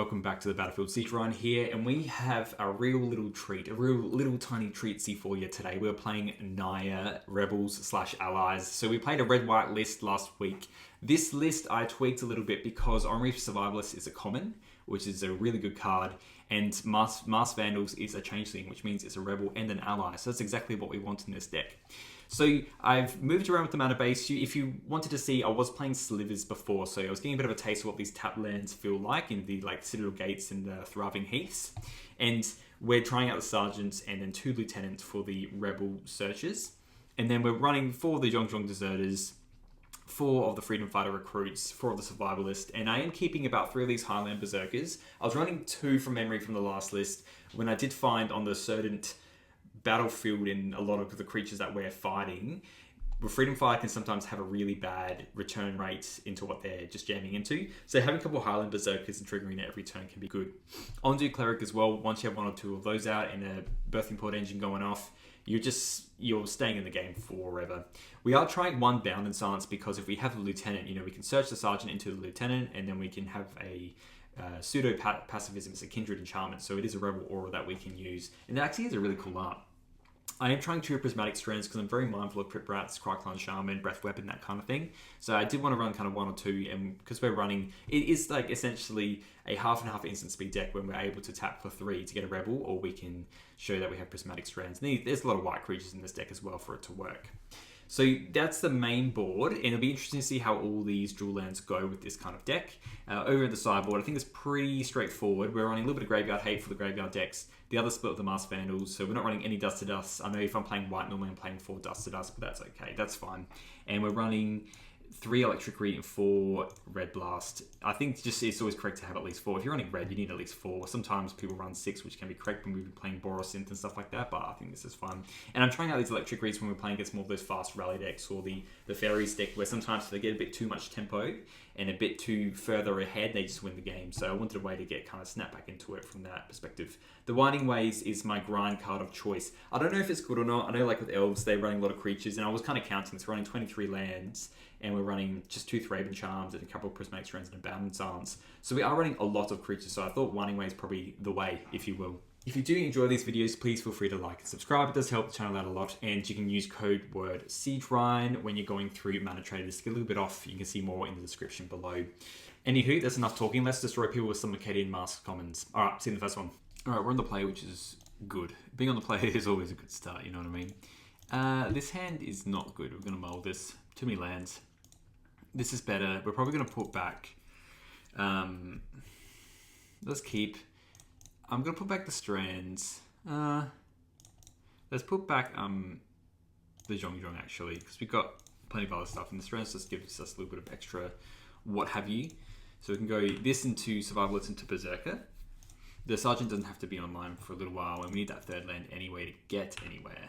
welcome back to the Battlefield Siege Run here, and we have a real little treat, a real little tiny treatsy for you today. We're playing Naya Rebels / Allies. So we played a red-white list last week. This list I tweaked a little bit because Oran-Rief Survivalist is a common, which is a really good card, and Mass Vandals is a changeling, which means it's a rebel and an ally. So that's exactly what we want in this deck. So I've moved around with the mana base. If you wanted to see, I was playing Slivers before, so I was getting a bit of a taste of what these tap lands feel like in the Citadel Gates and the Thriving Heaths. And we're trying out the Sergeants and then 2 Lieutenants for the Rebel Searchers. And then we're running 4 of the Zhong Deserters, 4 of the Freedom Fighter Recruits, 4 of the Survivalist, and I am keeping about 3 of these Highland Berserkers. I was running 2 from memory from the last list, when I did find on the certain battlefield in a lot of the creatures that we're fighting, the Freedom Fighter can sometimes have a really bad return rate into what they're just jamming into. So having a couple of Highland Berserkers and triggering it every turn can be good. Ondu Cleric as well, once you have 1 or 2 of those out and a Birthing Port engine going off, you're staying in the game forever. We are trying 1 Bound and Silence because if we have a Lieutenant, we can search the Sergeant into the Lieutenant, and then we can have a pseudo pacifism. It's a Kindred Enchantment, so it is a Rebel Aura that we can use, and it actually is a really cool art. I am trying 2 Prismatic Strands because I'm very mindful of Crypt Rats, Cryclone Shaman, Breath Weapon, that kind of thing. So I did want to run kind of 1 or 2, and because we're running, it is like essentially a half and half instant speed deck when we're able to tap for 3 to get a Rebel, or we can show that we have Prismatic Strands. And there's a lot of white creatures in this deck as well for it to work. So that's the main board, and it'll be interesting to see how all these dual lands go with this kind of deck. Over at the sideboard, I think it's pretty straightforward. We're running a little bit of Graveyard Hate for the Graveyard decks, the other split of the Mass Vandals, so we're not running any Dust to Dust. I know if I'm playing white, normally I'm playing 4 Dust to Dust, but that's okay, that's fine. And we're running 3 Electricity and 4 Red Blast. I think just it's always correct to have at least 4. If you're running red, you need at least 4. Sometimes people run 6, which can be correct when we've been playing Borosynth and stuff like that, but I think this is fun. And I'm trying out these Electricities when we're playing against more of those fast rally decks or the Fairies deck, where sometimes they get a bit too much tempo and a bit too further ahead, they just win the game. So I wanted a way to get kind of snap back into it from that perspective. The Winding Ways is my grind card of choice. I don't know if it's good or not. I know like with Elves, they're running a lot of creatures, and I was kind of counting this. We're running 23 lands, and we're running just 2 Thraben Charms and a couple of Prismatic Strands and a Bound and Silence. So we are running a lot of creatures, so I thought Winding Way is probably the way, if you will. If you do enjoy these videos, please feel free to like and subscribe. It does help the channel out a lot, and you can use code word SiegeRyan when you're going through Mana Traders to get a little bit off. You can see more in the description below. Anywho, that's enough talking. Let's destroy people with some Acadian Mask commons. Alright, see you in the first one. Alright, we're on the play, which is good. Being on the play is always a good start, you know what I mean? This hand is not good. We're going to mull this. Too many lands. This is better. We're probably going to put back... let's keep... I'm going to put back the Strands. Let's put back the Zhong actually, because we've got plenty of other stuff, and the Strands just gives us a little bit of extra what have you. So we can go this into Survivalist into Berserker. The Sergeant doesn't have to be online for a little while, and we need that 3rd land anyway to get anywhere.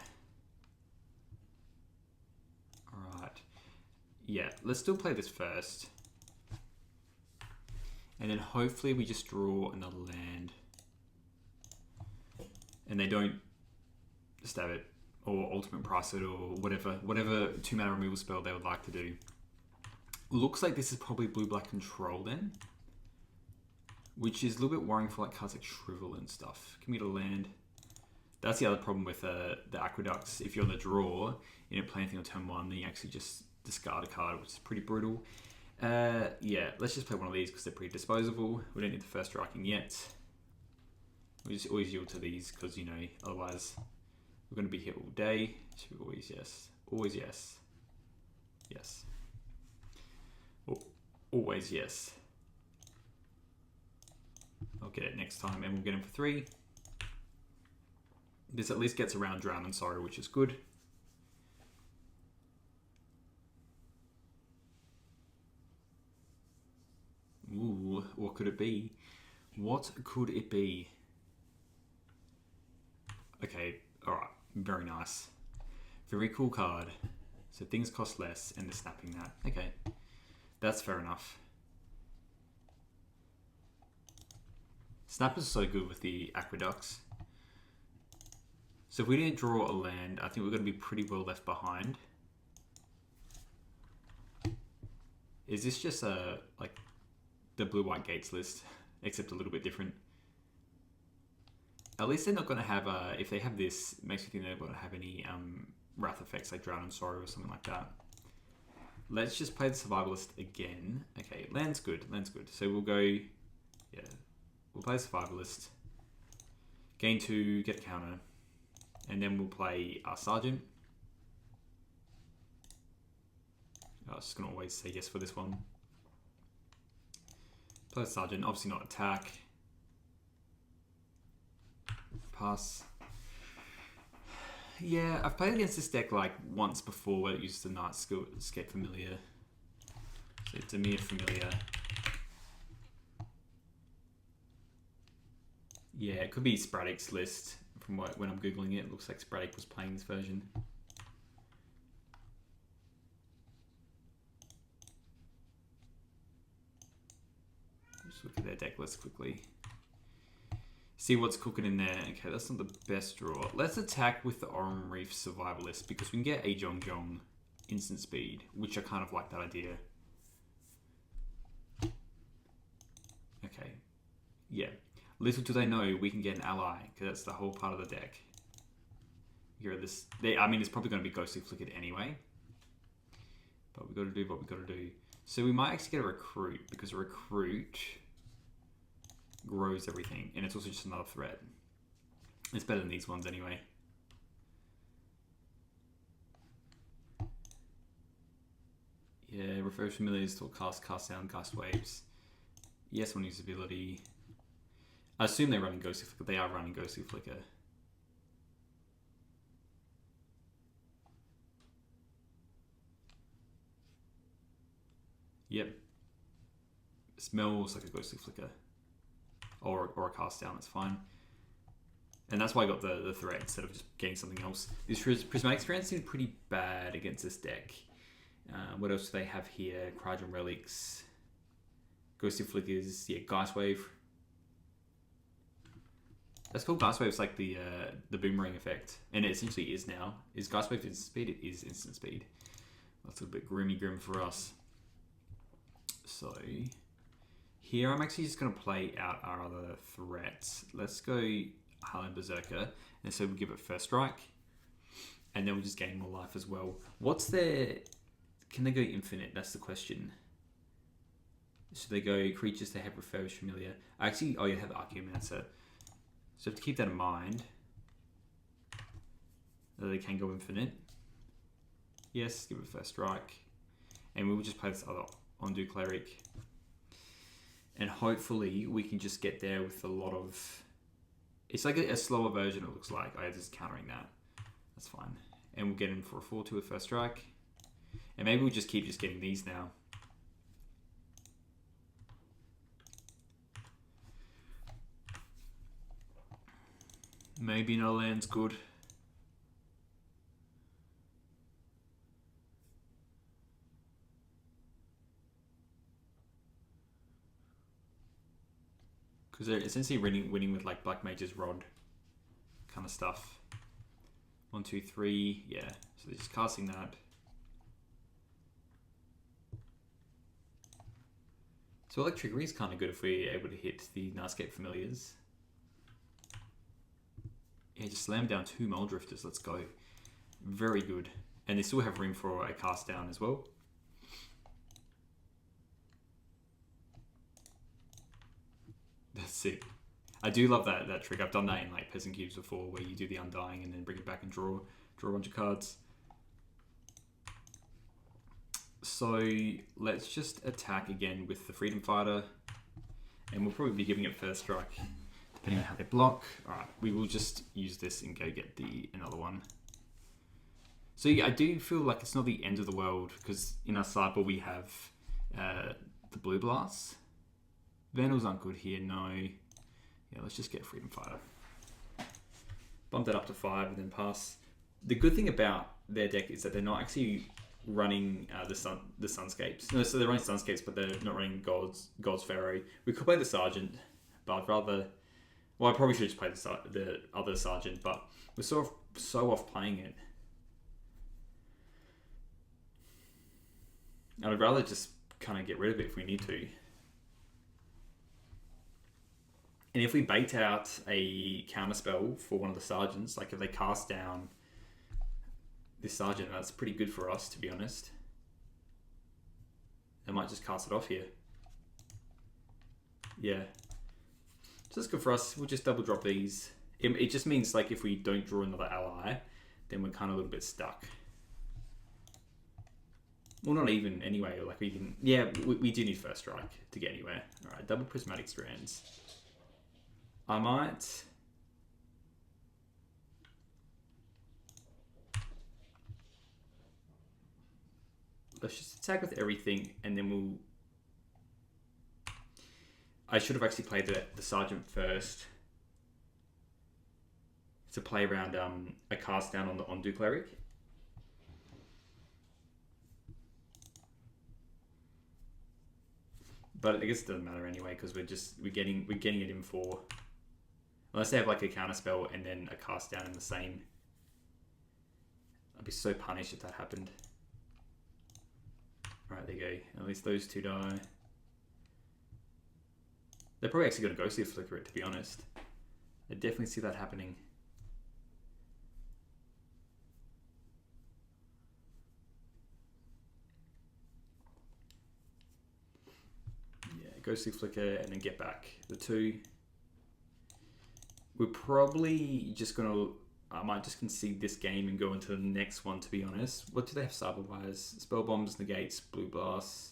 Alright. Yeah, let's still play this first. And then hopefully we just draw another land. And they don't stab it, or ultimate price it, or whatever 2 mana removal spell they would like to do. Looks like this is probably blue-black control then, which is a little bit worrying for like cards like Shrivel and stuff. Can we get a land? That's the other problem with the Aqueducts. If you're on the draw, you don't play anything on turn 1, then you actually just discard a card, which is pretty brutal. Yeah, let's just play one of these because they're pretty disposable. We don't need the first striking yet. We just always yield to these because, otherwise we're going to be here all day. So always yes. Always yes. Yes. Always yes. I'll get it next time, and we'll get him for 3. This at least gets around Drown and Sorrow, which is good. Ooh, what could it be? What could it be? Okay, alright, very nice. Very cool card. So things cost less, and they're snapping that. Okay, that's fair enough. Snap is so good with the Aqueducts. So if we didn't draw a land, I think we're going to be pretty well left behind. Is this just like the blue-white gates list? except a little bit different. At least they're not going to have, if they have this, it makes me think they're not going to have any wrath effects like Drown and Sorrow or something like that. Let's just play the Survivalist again. Okay, land's good, land's good. So we'll go, yeah, we'll play the Survivalist. Gain 2, get a counter. And then we'll play our Sergeant. I was just going to always say yes for this one. Play the Sergeant, obviously not attack. Pass. Yeah, I've played against this deck like once before where it used the Nightscape Familiar. So Dimir Familiar. Yeah, it could be Spratic's list from when I'm Googling it. It looks like Spratic was playing this version. Just look at their deck list quickly. See what's cooking in there. Okay, that's not the best draw. Let's attack with the Oran-Rief Survivalist because we can get a Zhong instant speed, which I kind of like that idea. Okay. Yeah. Little do they know we can get an ally, because that's the whole part of the deck. Here are this. I mean, it's probably going to be Ghostly Flickered anyway. But we've got to do what we've got to do. So we might actually get a Recruit, because a Recruit grows everything, and it's also just another threat. It's better than these ones anyway. Yeah, refers familiars to cast down Gust Waves. Yes, on usability. I assume they're running Ghostly Flicker. They are running Ghostly Flicker. Yep. Smells like a Ghostly Flicker. Or a cast down, that's fine. And that's why I got the threat instead of just getting something else. This Prismatic Strand seems pretty bad against this deck. What else do they have here? Cryogem Relics. Ghostly Flickers. Yeah, Geist Wave. That's called Geist Wave. It's like the boomerang effect. And it essentially is now. Is Geist Wave instant speed? It is instant speed. That's a bit grim for us. So here I'm actually just going to play out our other threats. Let's go Harlan Berserker, and so we'll give it first strike, and then we'll just gain more life as well. What's their... Can they go infinite? That's the question. So they go creatures they have refurbished familiar. Actually, oh, you have Archaeomancer. So have to keep that in mind. They can go infinite. Yes, give it first strike. And we will just play this other Ondu Cleric. And hopefully we can just get there with a lot of... It's like a slower version, it looks like. Oh, just countering that. That's fine. And we'll get in for a 4-2 with first strike. And maybe we'll just keep getting these now. Maybe no land's good. Because they're essentially winning with like Black Mage's Rod kind of stuff. 1, 2, 3, yeah. So they're just casting that. So Electrickery is kind of good if we're able to hit the Nightscape Familiars. Yeah, just slam down 2 Muldrifters, let's go. Very good. And they still have room for a cast down as well. That's sick. I do love that trick. I've done that in like Peasant Cubes before, where you do the Undying and then bring it back and draw a bunch of cards. So let's just attack again with the Freedom Fighter, and we'll probably be giving it first strike, depending on how they block. Alright, we will just use this and go get another one. So yeah, I do feel like it's not the end of the world, because in our sideboard we have the Blue Blast. Vandals aren't good here, no. Yeah, let's just get Freedom Fighter. Bump that up to 5 and then pass. The good thing about their deck is that they're not actually running the Sunscapes. No, so they're running Sunscapes, but they're not running God's Pharaoh. We could play the Sergeant, but I'd rather... Well, I probably should just play the other Sergeant, but we're so off playing it. I'd rather just kind of get rid of it if we need to. And if we bait out a counterspell for one of the sergeants, like if they cast down this sergeant, that's pretty good for us, to be honest. They might just cast it off here. Yeah. So that's good for us. We'll just double drop these. It just means like if we don't draw another ally, then we're kind of a little bit stuck. Well, not even anyway. Like we can, yeah, we do need first strike to get anywhere. All right, double prismatic strands. I might. Let's just attack with everything, and then we'll. I should have actually played the sergeant first to play around a cast down on the Ondu cleric. But I guess it doesn't matter anyway because we're getting it in for, unless they have like a counter spell and then a cast down in the same. I'd be so punished if that happened. Alright, there you go. At least those two die. They're probably actually going to Ghostly Flicker it, to be honest. I definitely see that happening. Ghostly Flicker and then get back the two. We're probably just gonna, I might just concede this game and go into the next one, to be honest. What do they have cyber-wise? Spell Bombs, Negates, Blue Blasts,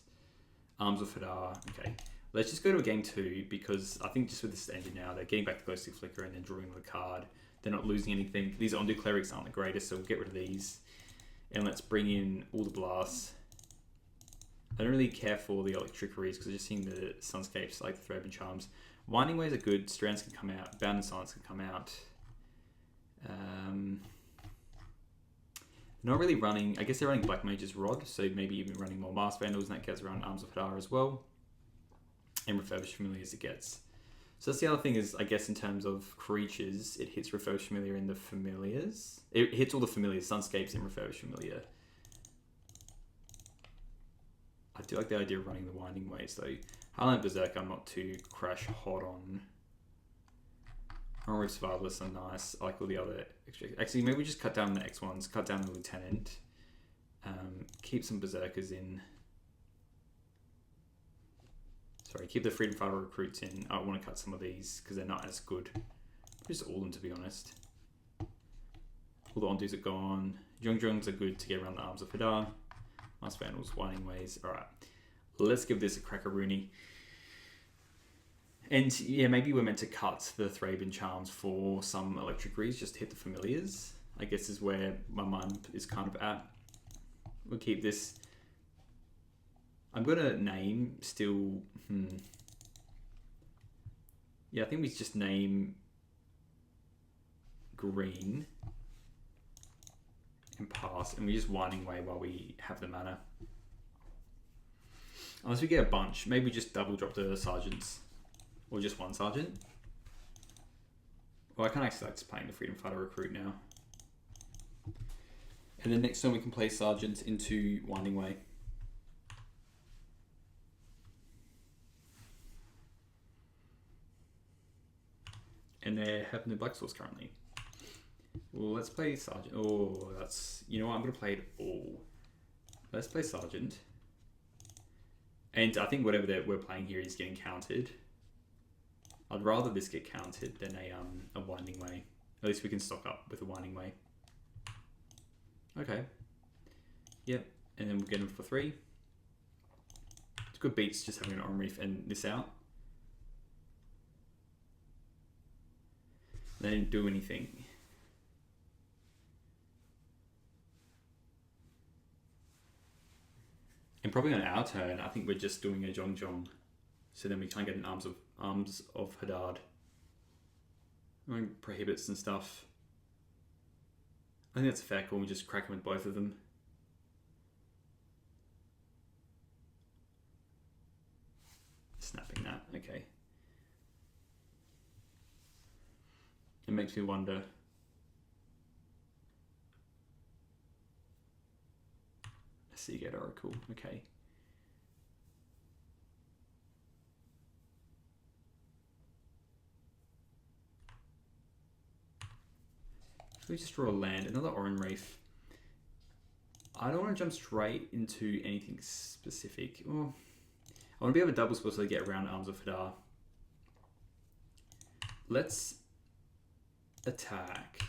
Arms of Hadar. Okay, let's just go to a game 2 because I think just with this ending now, they're getting back to Ghostly Flicker and then drawing the card. They're not losing anything. These Ondu Clerics aren't the greatest, so we'll get rid of these. And let's bring in all the blasts. I don't really care for the Electricaries because I've just seen the Sunscapes like the Threadband Charms. Winding Ways are good. Strands can come out. Bound and Silence can come out. Not really running. I guess they're running Black Mage's Rod, so maybe even running more Masked Vandals, and that gets around Arms of Hadar as well. And Refurbished Familiars it gets. So that's the other thing is, I guess in terms of creatures, it hits Refurbished Familiar in the Familiars. It hits all the Familiars, Sunscapes and Refurbished Familiar. I do like the idea of running the Winding Ways though. Highland Berserk I'm not too crash hot on. Oran-Rief Survivalist are nice. I like all the other extra. Actually, maybe we just cut down the X ones, cut down the Lieutenant. Keep some Berserkers in. Sorry, keep the Freedom Fighter recruits in. I want to cut some of these because they're not as good. Just all of them, to be honest. All the Ondus are gone. Jungjungs are good to get around the Arms of Hadar. Masked Vandals, Winding Ways. Alright, let's give this a crack-a-rooney. And yeah, maybe we're meant to cut the Thraben Charms for some Electricaries, just hit the Familiars. I guess is where my mind is kind of at. We'll keep this. I'm going to name still... Yeah, I think we just name green and pass, and we just Winding Way while we have the mana. Unless we get a bunch, maybe just double drop the sergeants, or just one sergeant. Well, I kind of actually like just playing the Freedom Fighter recruit now. And then next time we can play sergeants into Winding Way. And they're having the Black Source currently. Well, let's play Sergeant. Oh, that's... You know what? I'm going to play it all. Let's play Sergeant. And I think whatever that we're playing here is getting countered. I'd rather this get countered than a Winding Way. At least we can stock up with a Winding Way. Okay. Yep. And then we'll get them for 3. It's good beats just having an Oran-Rief and this out. They didn't do anything. And probably on our turn, I think we're just doing a Jongjong. So then we can't get an Arms of Hadar. Prohibits and stuff. I think that's a fair call. We just crack them with both of them. Snapping that, okay. It makes me wonder. Let's see, get Oracle, okay. we just draw a land, another Oran-Rief. I don't want to jump straight into anything specific. Oh, I want to be able to double spell so they get around Arms of Hadar. Let's attack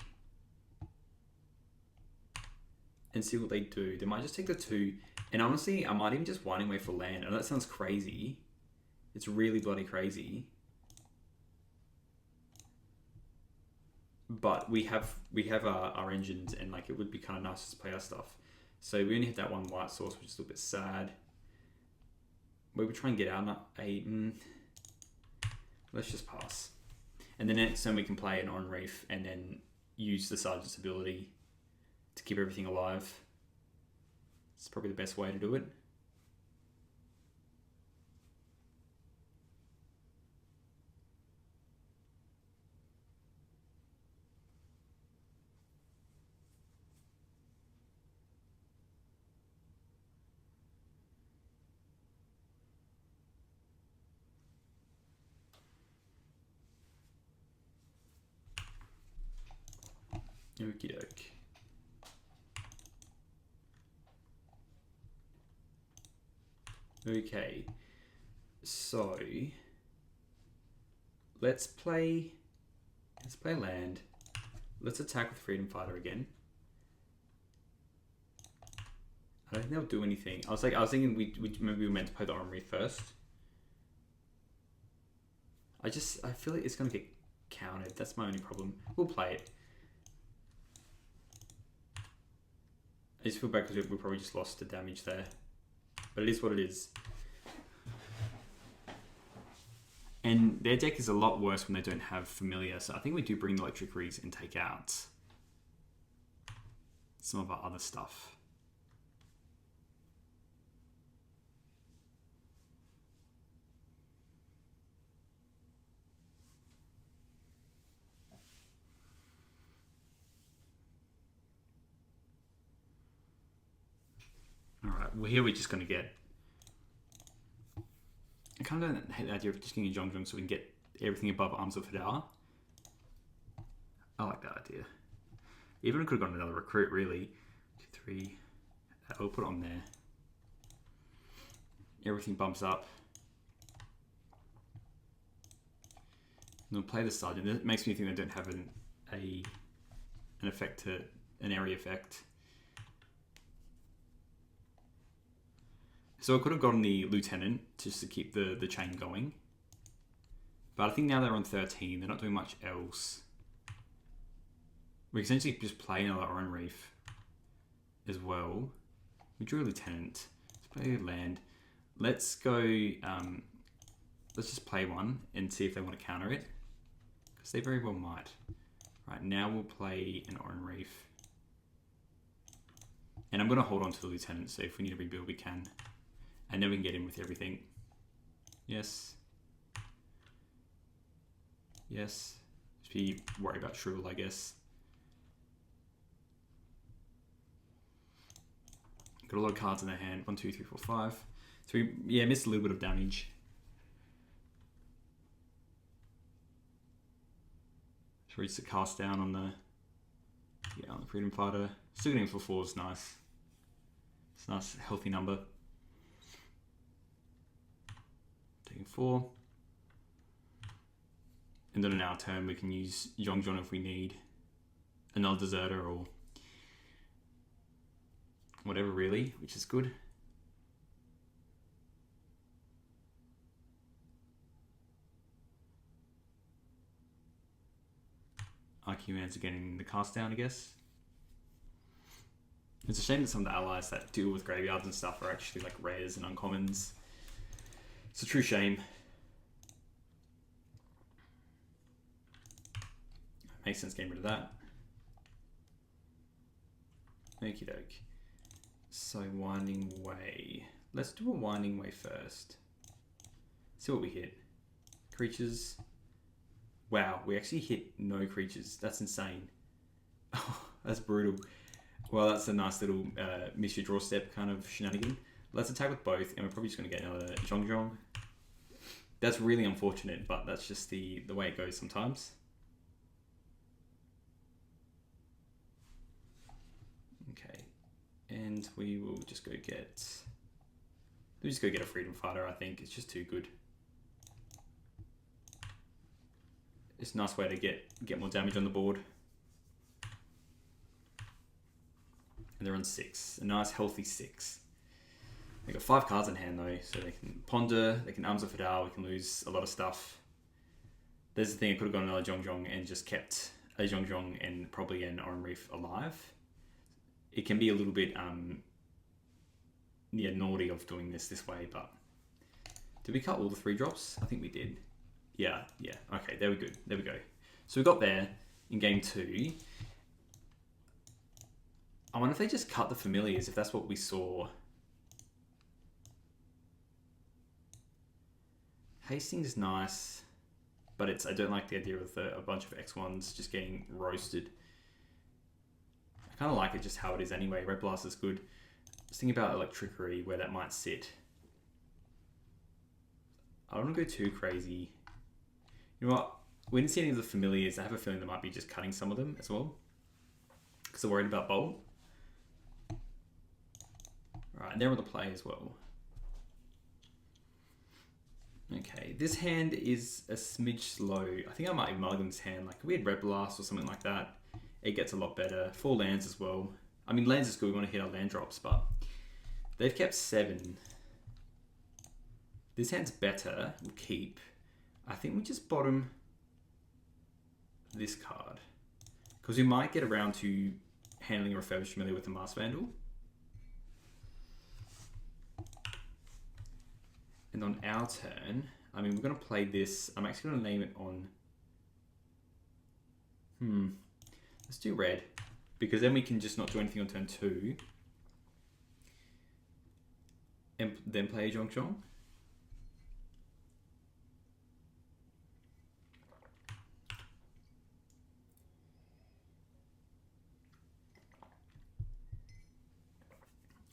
and see what they do. They might just take the 2, and honestly, I might even just Winding Way for land. I know that sounds crazy. It's really bloody crazy. But we have our engines, and like it would be kind of nice to play our stuff. So we only hit that one white source, which is a little bit sad. We would try and get out a. Let's just pass. And then next turn we can play an Oran-Rief and then use the Sergeant's ability to keep everything alive. It's probably the best way to do it. Okie doke. Okay, so let's play land. Let's attack with Freedom Fighter again. I don't think they'll do anything. I was thinking maybe we were meant to play the Oran-Rief first. I feel like it's gonna get countered. That's my only problem. We'll play it. I just feel bad because we probably just lost the damage there. But it is what it is. And their deck is a lot worse when they don't have Familiar. So I think we do bring the Electric Reeds and take out some of our other stuff. Alright, well here we're just going to get... I kind of don't hate the idea of just getting a Zhong so we can get everything above Arms of Hadar. I like that idea. Even could have gotten another recruit, really. 2, 3... We'll put it on there. Everything bumps up. And we'll play the Sergeant. That makes me think they don't have an effect to... an area effect. So I could have gotten the Lieutenant just to keep the chain going. But I think now they're on 13, they're not doing much else. We can essentially just play another Oran-Rief as well. We drew a Lieutenant. Let's play land. Let's go... let's just play one and see if they want to counter it. Because they very well might. Right, now we'll play an Oran-Rief. And I'm going to hold on to the Lieutenant, so if we need to rebuild, we can. And then we can get in with everything. Yes. Yes. Just be worried about Shrill, I guess. Got a lot of cards in their hand. 1, 2, 3, 4, 5. So we, missed a little bit of damage. Should we just cast down on the Freedom Fighter. Still getting for 4 is nice. It's a nice, healthy number. Taking 4. And then on our turn we can use Zhong if we need another Deserter or whatever really, which is good. Archumans are getting the cast down, I guess. It's a shame that some of the allies that deal with graveyards and stuff are actually like rares and uncommons. It's a true shame. Makes sense getting rid of that. Okie doke. So Winding Way. Let's do a Winding Way first. See what we hit. Creatures. Wow, we actually hit no creatures. That's insane. Oh, that's brutal. Well, that's a nice little miss your draw step kind of shenanigan. Let's attack with both, and we're probably just going to get another Zhong. That's really unfortunate, but that's just the way it goes sometimes. And we will just go get... We'll just go get a Freedom Fighter, I think. It's just too good. It's a nice way to get more damage on the board. And they're on 6. A nice, healthy 6. They've got 5 cards in hand, though, so they can Ponder, they can Arms of Fadal, we can lose a lot of stuff. There's the thing, I could have gone another Zhong and just kept a Zhong and probably an Oran-Rief alive. It can be a little bit naughty of doing this way, but... Did we cut all the 3 drops? I think we did. Yeah. Okay, there we go. So we got there in game 2. I wonder if they just cut the familiars, if that's what we saw. Hastings is nice, but I don't like the idea of a bunch of X1s just getting roasted. I kind of like it just how it is anyway. Red Blast is good. I was thinking about Electrickery, where that might sit. I don't want to go too crazy. You know what? We didn't see any of the familiars. I have a feeling they might be just cutting some of them as well, because they're worried about Bolt. Alright, and they're on the play as well. Okay, this hand is a smidge slow. I think I might even mulligan this hand. Like, if we had Red Blast or something like that, it gets a lot better. 4 lands as well. I mean, lands is good. We want to hit our land drops, but they've kept 7. This hand's better. We'll keep. I think we just bottom this card, because we might get around to handling a Refurbished Familiar with the Masked Vandal. And on our turn, I mean, we're going to play this. I'm actually going to name it on... Let's do red, because then we can just not do anything on turn 2. And then play a Zhong.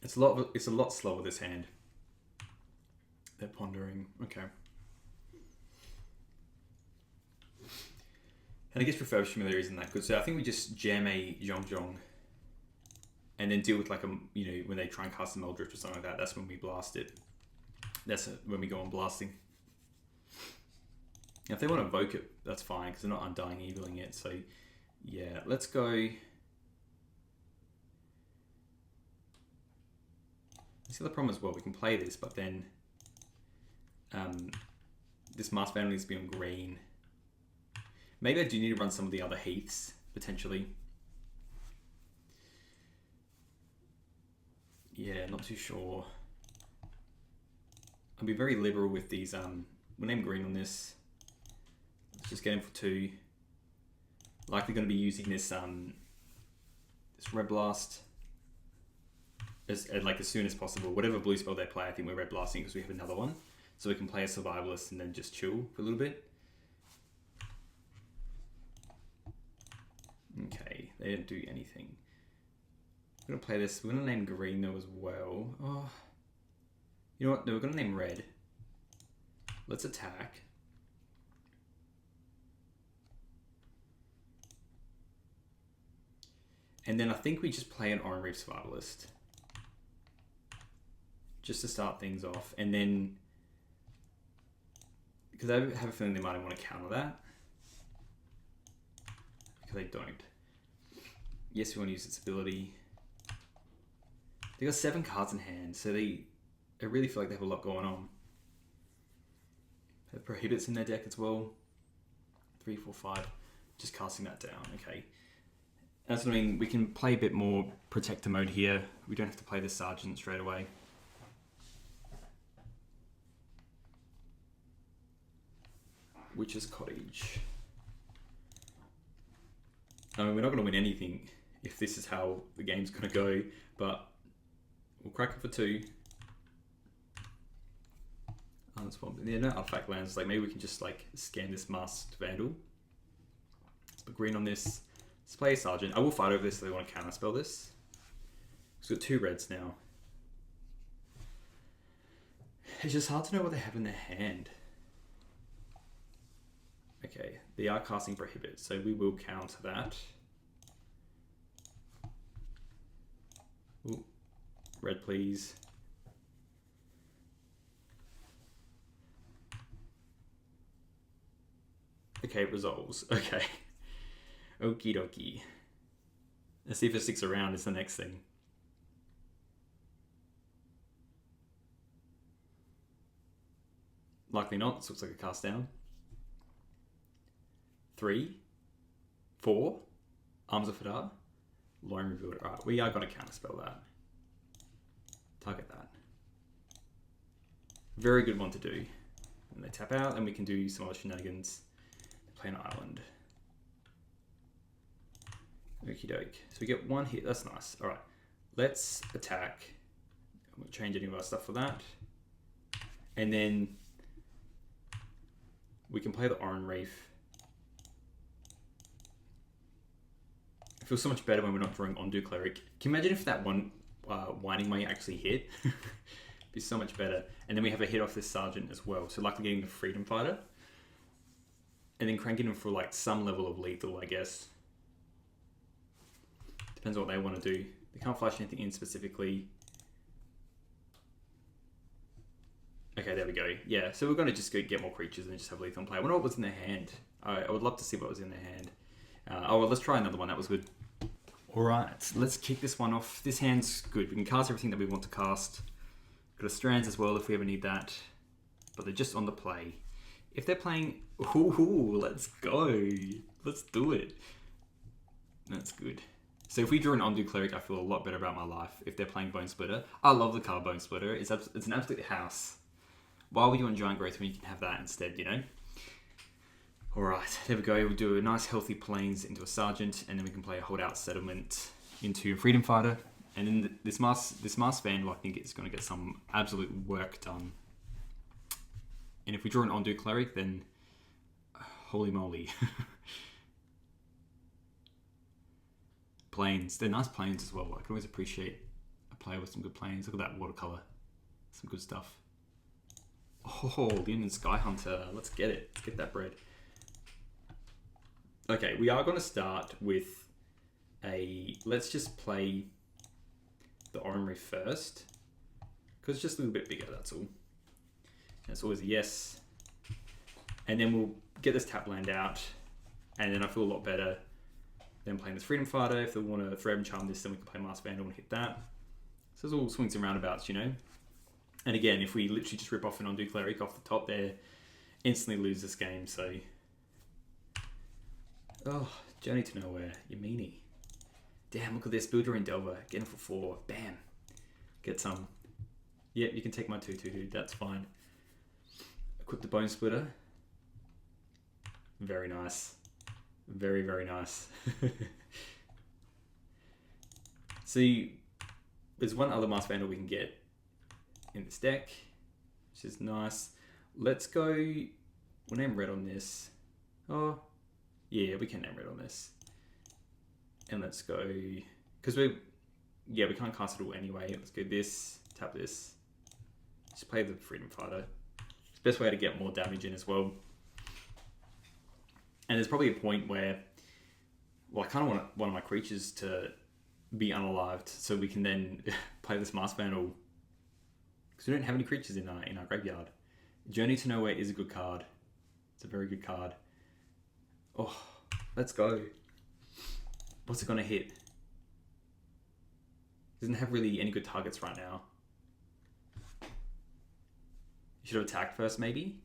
It's a lot slower, this hand. They're pondering. Okay. And I guess Refurbished Familiar isn't that good. So I think we just jam a Zhong and then deal with like when they try and cast a Meldrift or something like that. That's when we blast it. That's when we go on blasting. Now, if they want to evoke it, that's fine, because they're not Undying Eviling it. So yeah, let's go. See the problem as well. We can play this, but then this Masked Vandal needs to be on green. Maybe I do need to run some of the other Heaths, potentially. Yeah, not too sure. I'll be very liberal with these. We'll name green on this. Let's just get him for 2. Likely going to be using this this Red Blast as soon as possible. Whatever blue spell they play, I think we're Red Blasting because we have another one. So we can play a Survivalist and then just chill for a little bit. Okay, they didn't do anything. We're going to play this. We're going to name green though as well. Oh, you know what? No, we're going to name red. Let's attack. And then I think we just play an Oran-Rief Survivalist, just to start things off. And then, because I have a feeling they might want to counter that, because they don't. Yes, we want to use its ability. They got 7 cards in hand, so I really feel like they have a lot going on. They have Prohibits in their deck as well. 3, 4, 5. Just casting that down. Okay. That's what I mean. We can play a bit more Protector mode here. We don't have to play the Sergeant straight away. Witch's Cottage. I mean, we're not going to win anything if this is how the game's going to go, but we'll crack it for 2. Yeah, no artifact lands. Like, maybe we can just like scan this Masked Vandal. Let's put green on this. Let's play a Sergeant. I will fight over this if they want to counterspell this. We've got 2 reds now. It's just hard to know what they have in their hand. Okay, they are casting Prohibit, so we will counter that. Ooh, Red, please. Okay, it resolves. Okay. Okie dokie. Let's see if it sticks around is the next thing. Likely not. This looks like a cast down. 3, 4. Arms of Fadar. Lone Revealed. Alright, we are going to counterspell that. Target that. Very good one to do. And they tap out, and we can do some other shenanigans. Play an island. Okie doke. So we get 1 hit. That's nice. Alright. Let's attack. I won't change any of our stuff for that. And then we can play the Oran-Rief. It feels so much better when we're not drawing Ondu Cleric. Can you imagine if that one Winding Way actually hit? It'd be so much better. And then we have a hit off this Sergeant as well. So likely getting the Freedom Fighter. And then cranking him for like some level of lethal, I guess. Depends on what they want to do. They can't flash anything in specifically. Okay, there we go. Yeah, so we're going to just go get more creatures and just have lethal in play. I wonder what was in their hand. I would love to see what was in their hand. Oh, well, let's try another one. That was good. Alright, let's kick this one off. This hand's good. We can cast everything that we want to cast. Got a Strands as well if we ever need that. But they're just on the play. If they're playing... Ooh, let's go. Let's do it. That's good. So if we draw an Ondu Cleric, I feel a lot better about my life. If they're playing Bone Splitter. I love the card Bone Splitter. It's an absolute house. Why would you want Giant Growth when you can have that instead, you know? Alright, there we go. We'll do a nice healthy Plains into a Sergeant, and then we can play a Holdout Settlement into a Freedom Fighter. And then this Masked Vandal, I think, is going to get some absolute work done. And if we draw an Ondu Cleric, then... holy moly. Plains. They're nice Plains as well. I can always appreciate a player with some good Plains. Look at that watercolor. Some good stuff. Oh, Leonin Sky Hunter. Let's get it. Let's get that bread. Okay, we are going to start with a... Let's just play the Oran-Rief first. Because it's just a little bit bigger, that's all. And it's always a yes. And then we'll get this tap land out. And then I feel a lot better than playing this Freedom Fighter. If they want to Thread and Charm this, then we can play Masked Vandal and hit that. So it's all swings and roundabouts, you know. And again, if we literally just rip off an Ondu Cleric off the top there, instantly lose this game, so... Oh, Journey to Nowhere, you meanie. Damn, look at this, Builder and Delver, getting for 4, bam. Get some. Yep, you can take my 2-2, dude, that's fine. Equip the Bone Splitter. Very nice. Very, very nice. See, there's one other Masked Vandal we can get in this deck, which is nice. Let's go... We'll name red on this. Oh, yeah, we can name red on this. And let's go... Because we can't cast it all anyway. Let's go this, tap this. Just play the Freedom Fighter. It's the best way to get more damage in as well. And there's probably a point where... Well, I kind of want one of my creatures to be unalived so we can then play this Masked Vandal. Because we don't have any creatures in our graveyard. Journey to Nowhere is a good card. It's a very good card. Oh, let's go. What's it going to hit? Doesn't have really any good targets right now. You should have attacked first, maybe?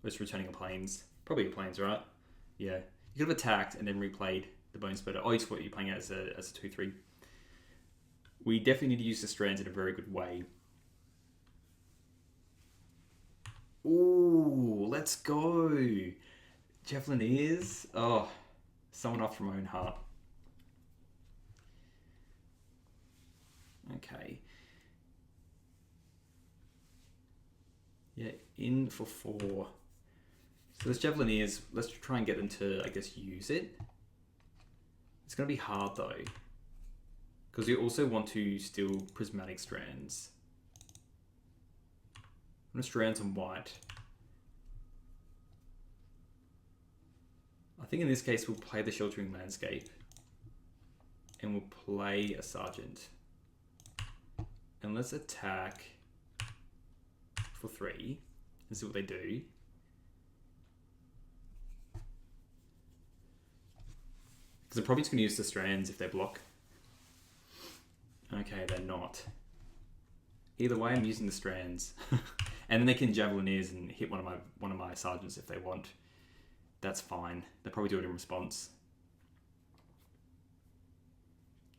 Or just returning a Plains. Probably a Plains, right? Yeah. You could have attacked and then replayed the Bone Splitter. Oh, it's what you're playing as a 2-3. We definitely need to use the Strands in a very good way. Ooh, let's go. Javelineers. Oh, someone off from my own heart. Okay. Yeah, in for 4. So this Javelineers, let's try and get them to, I guess, use it. It's going to be hard though. Because we also want to steal Prismatic Strands. I'm going to Strands on white. I think in this case we'll play the Sheltering Landscape. And we'll play a Sergeant. And let's attack for 3 and see what they do. Because they're probably just going to use the strands if they block. Okay, they're not. Either way, I'm using the strands. And then they can Javelineers and hit one of my sergeants if they want. That's fine. They'll probably do it in response.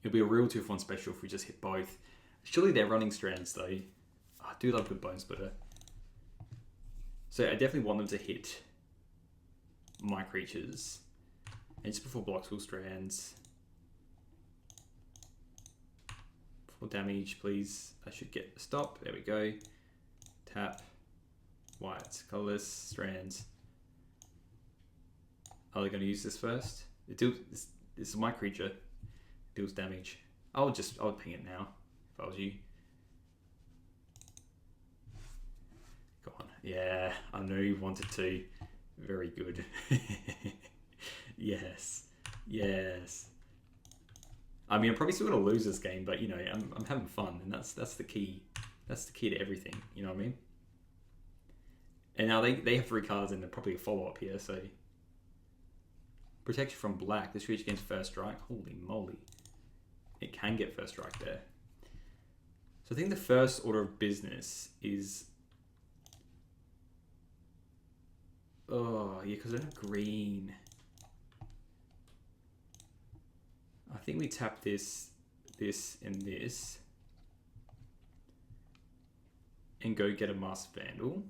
It'll be a real 2-for-1 special if we just hit both. Surely they're running strands though. Oh, I do love good Bone Splitter. So I definitely want them to hit my creatures. And just before blocks will strands. For damage, please. I should get a stop. There we go. Tap. White. Colorless. Strands. Are they going to use this first? This is my creature. It deals damage. I would ping it now if I was you. Go on. Yeah, I knew you wanted to. Very good. Yes. Yes. I mean, I'm probably still going to lose this game, but you know, I'm having fun, and that's the key. That's the key to everything. You know what I mean? And now they have 3 cards and they're probably a follow-up here, so... Protection from black. This creature gains first strike. Holy moly. It can get first strike there. So I think the first order of business is... Oh, yeah, because I don't have green. I think we tap this, and this. And go get a Masked Vandal.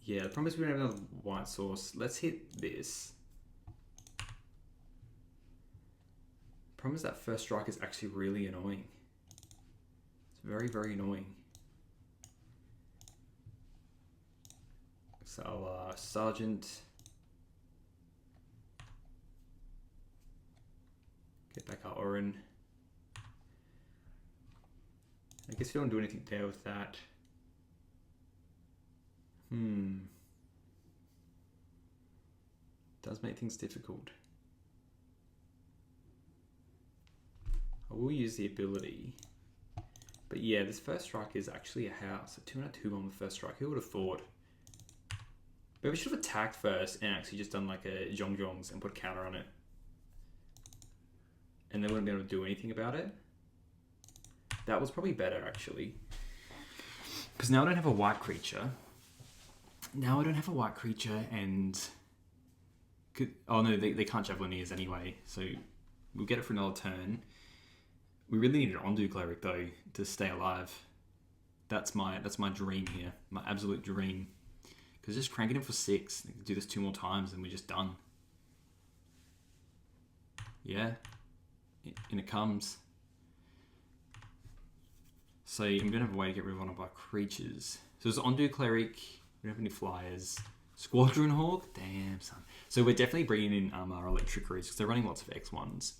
Yeah, the problem is we don't have another white source. Let's hit this. The problem is that first strike is actually really annoying. It's very, very annoying. So, Sergeant. Get back our Oran. I guess we don't do anything there with that. Does make things difficult. I will use the ability. But yeah, this first strike is actually a house. A 2 and a 2 on the first strike. Who would have thought? But we should have attacked first and actually just done like a Zhong-Zhongs and put a counter on it. And then wouldn't be able to do anything about it. That was probably better actually. Because now I don't have a white creature. Now I don't have a white creature and... Oh no, they can't Javelineers anyway, so we'll get it for another turn. We really need an Undo Cleric though to stay alive. That's my dream here, my absolute dream. Because just cranking it for 6, do this 2 more times and we're just done. Yeah, in it comes. So I'm gonna have a way to get rid of one of our creatures. So there's Undo Cleric. We don't have any flyers. Squadron Hawk? Damn, son. So we're definitely bringing in our Electricaries because they're running lots of X1s.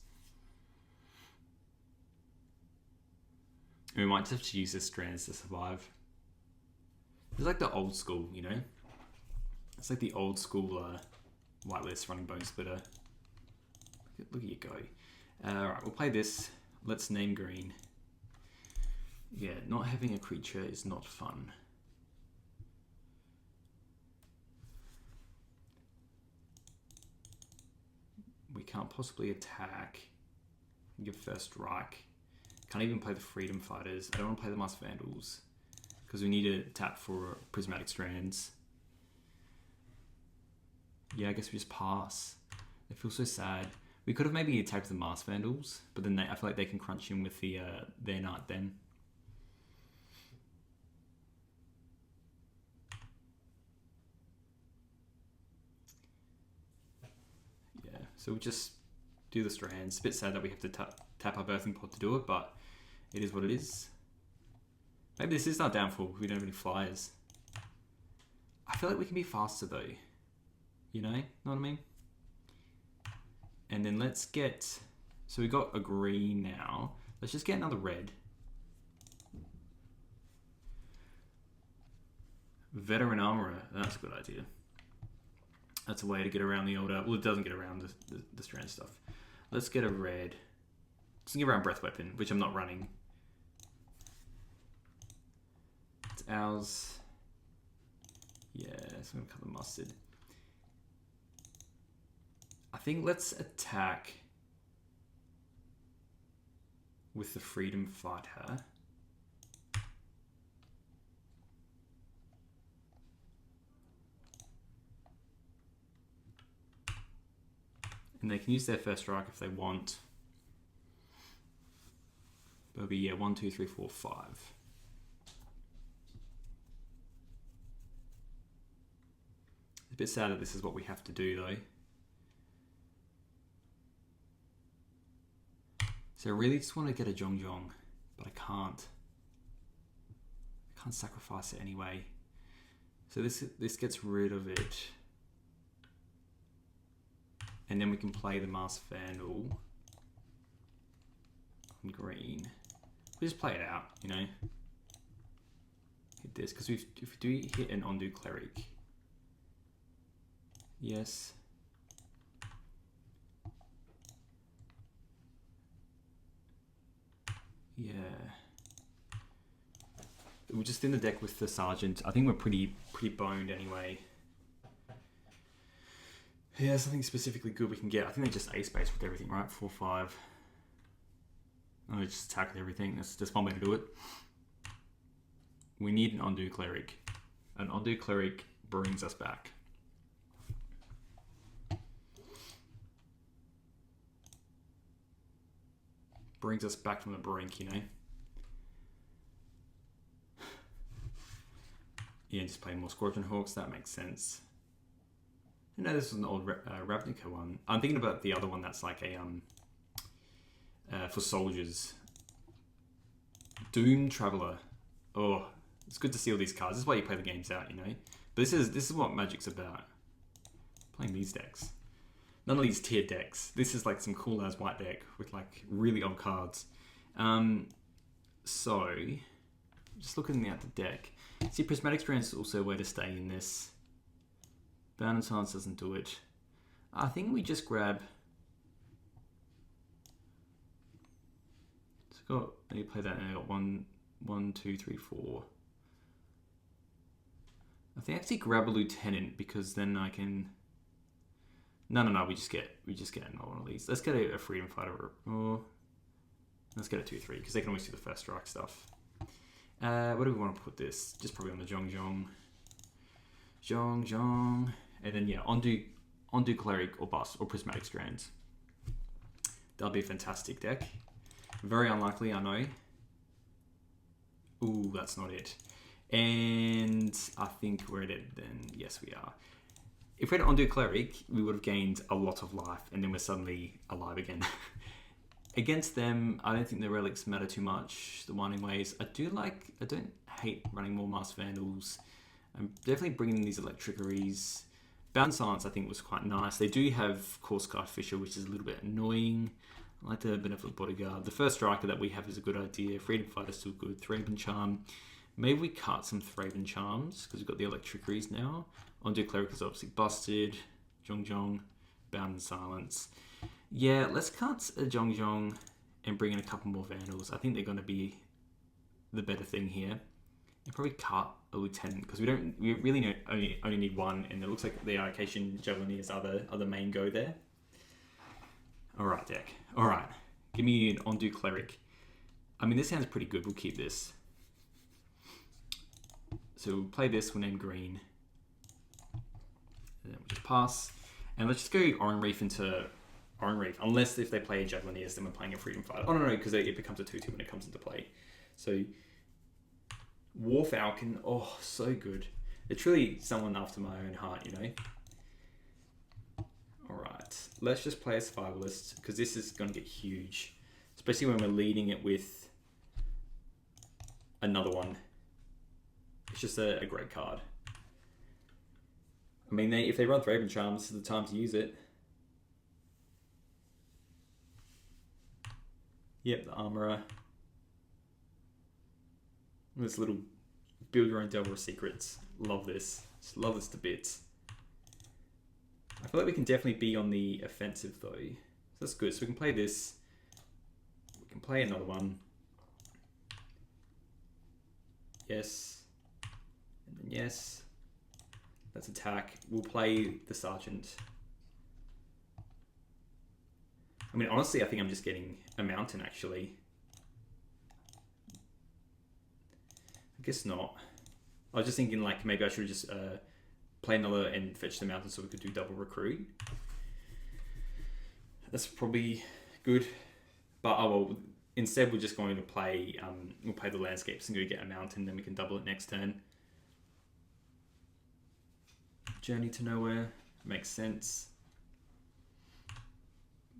And we might just have to use this strands to survive. It's like the old school, you know? It's like the old school whitelist running Bone Splitter. Look at you go. Alright, we'll play this. Let's name green. Yeah, not having a creature is not fun. We can't possibly attack. Give first strike. Can't even play the Freedom Fighters. I don't want to play the Masked Vandals because we need to tap for Prismatic Strands. Yeah, I guess we just pass. It feels so sad. We could have maybe attacked the Masked Vandals, but then I feel like they can crunch in with the their Knight then. So we just do the strands. It's a bit sad that we have to tap our birthing pod to do it, but it is what it is. Maybe this is our downfall. We don't have any flyers. I feel like we can be faster though. You know what I mean? And then let's get... So we got a green now. Let's just get another red. Veteran Armorer. That's a good idea. That's a way to get around the older... Well, it doesn't get around the strand stuff. Let's get a red. Let's get around Breath Weapon, which I'm not running. It's ours. Yeah, so I'm going to cut the mustard. I think let's attack with the Freedom Fighter. And they can use their first strike if they want. It'll be, yeah, 1, 2, 3, 4, 5. It's a bit sad that this is what we have to do, though. So I really just want to get a Zhong, but I can't. I can't sacrifice it anyway. So this gets rid of it. And then we can play the Masked Vandal on green. We just play it out, you know. Hit this, because if we do hit an Undo Cleric. Yes. Yeah. We're just in the deck with the Sergeant. I think we're pretty boned anyway. Yeah, something specifically good we can get. I think they just ace base with everything, right? 4, 5. Oh, just attack with everything. That's one way to do it. We need an Undo Cleric. An Undo Cleric brings us back. Brings us back from the brink, you know? Yeah, just play more Scorpion Hawks. That makes sense. No, this was an old Ravnica one. I'm thinking about the other one that's like a for soldiers. Doom Traveler. Oh, it's good to see all these cards. This is why you play the games out, you know. But this is what Magic's about. Playing these decks. None of these tier decks. This is like some cool ass white deck with like really old cards. So just looking at the deck. See, Prismatic Strand is also a way to stay in this. Bound and Silence doesn't do it. I think we just grab. So let me play that. And I got 1, 2, 3, 4. I think I actually grab a Lieutenant because then I can. No. We just get another one of these. Let's get a Freedom Fighter. Or let's get a 2, 3 because they can always do the first strike stuff. Where do we want to put this? Just probably on the Zhong. And then, yeah, Undo Cleric or Bust or Prismatic Strands. That'll be a fantastic deck. Very unlikely, I know. Ooh, that's not it. And I think we're at it then. Yes, we are. If we had Undo Cleric, we would have gained a lot of life, and then we're suddenly alive again. Against them, I don't think the relics matter too much. The Winding Ways. I don't hate running more Masked Vandals. I'm definitely bringing these Electricaries. Bound Silence, I think, was quite nice. They do have Course Guard Fisher, which is a little bit annoying. I like the Benevolent Bodyguard. The first striker that we have is a good idea. Freedom Fighter is still good. Thraben Charm. Maybe we cut some Thraben Charms, because we've got the Electricaries now. Undo Cleric is obviously busted. Zhong. Bound Silence. Yeah, let's cut a Zhong and bring in a couple more Vandals. I think they're going to be the better thing here. And probably cut a Lieutenant because we really only need one, and it looks like the Arcation Javelineers are the main go there. All right, deck. All right, give me an Undo Cleric. I mean, this sounds pretty good. We'll keep this. So we'll play this. We'll name green. And then we'll just pass, and let's just go Oran-Rief into Oran-Rief. Unless if they play Javelineers, then we're playing a Freedom Fighter. Oh no, because it becomes a 2/2 when it comes into play. So. War Falcon, oh, so good. They're truly someone after my own heart, you know. Alright, let's just play a Survivalist, because this is going to get huge. Especially when we're leading it with another one. It's just a great card. I mean, if they run Thraben Charm, this is the time to use it. Yep, the Armourer. This little build your own Delver of Secrets. Love this. Just love this to bits. I feel like we can definitely be on the offensive though. So that's good. So we can play this. We can play another one. Yes. And then yes. Let's attack. We'll play the Sergeant. I mean, honestly, I think I'm just getting a mountain, actually. I guess not. I was just thinking, like, maybe I should just play another and fetch the mountain so we could do double recruit. That's probably good. But, oh well, instead we're just going to play, we'll play the landscapes and go get a mountain, then we can double it next turn. Journey to Nowhere. Makes sense.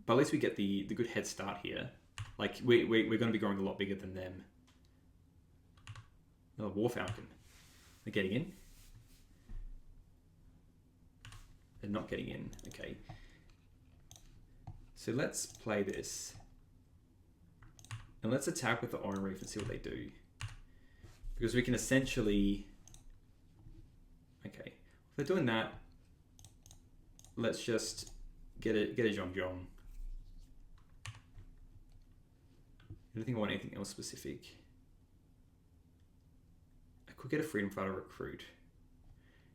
But at least we get the good head start here. Like, we're going to be growing a lot bigger than them. Another War Falcon. They're getting in. They're not getting in. Okay. So let's play this. And let's attack with the Oran-Rief and see what they do. Because we can essentially... Okay. If they're doing that, let's just get a Zhong-Zhong. I don't think I want anything else specific. I could get a Freedom Fighter recruit.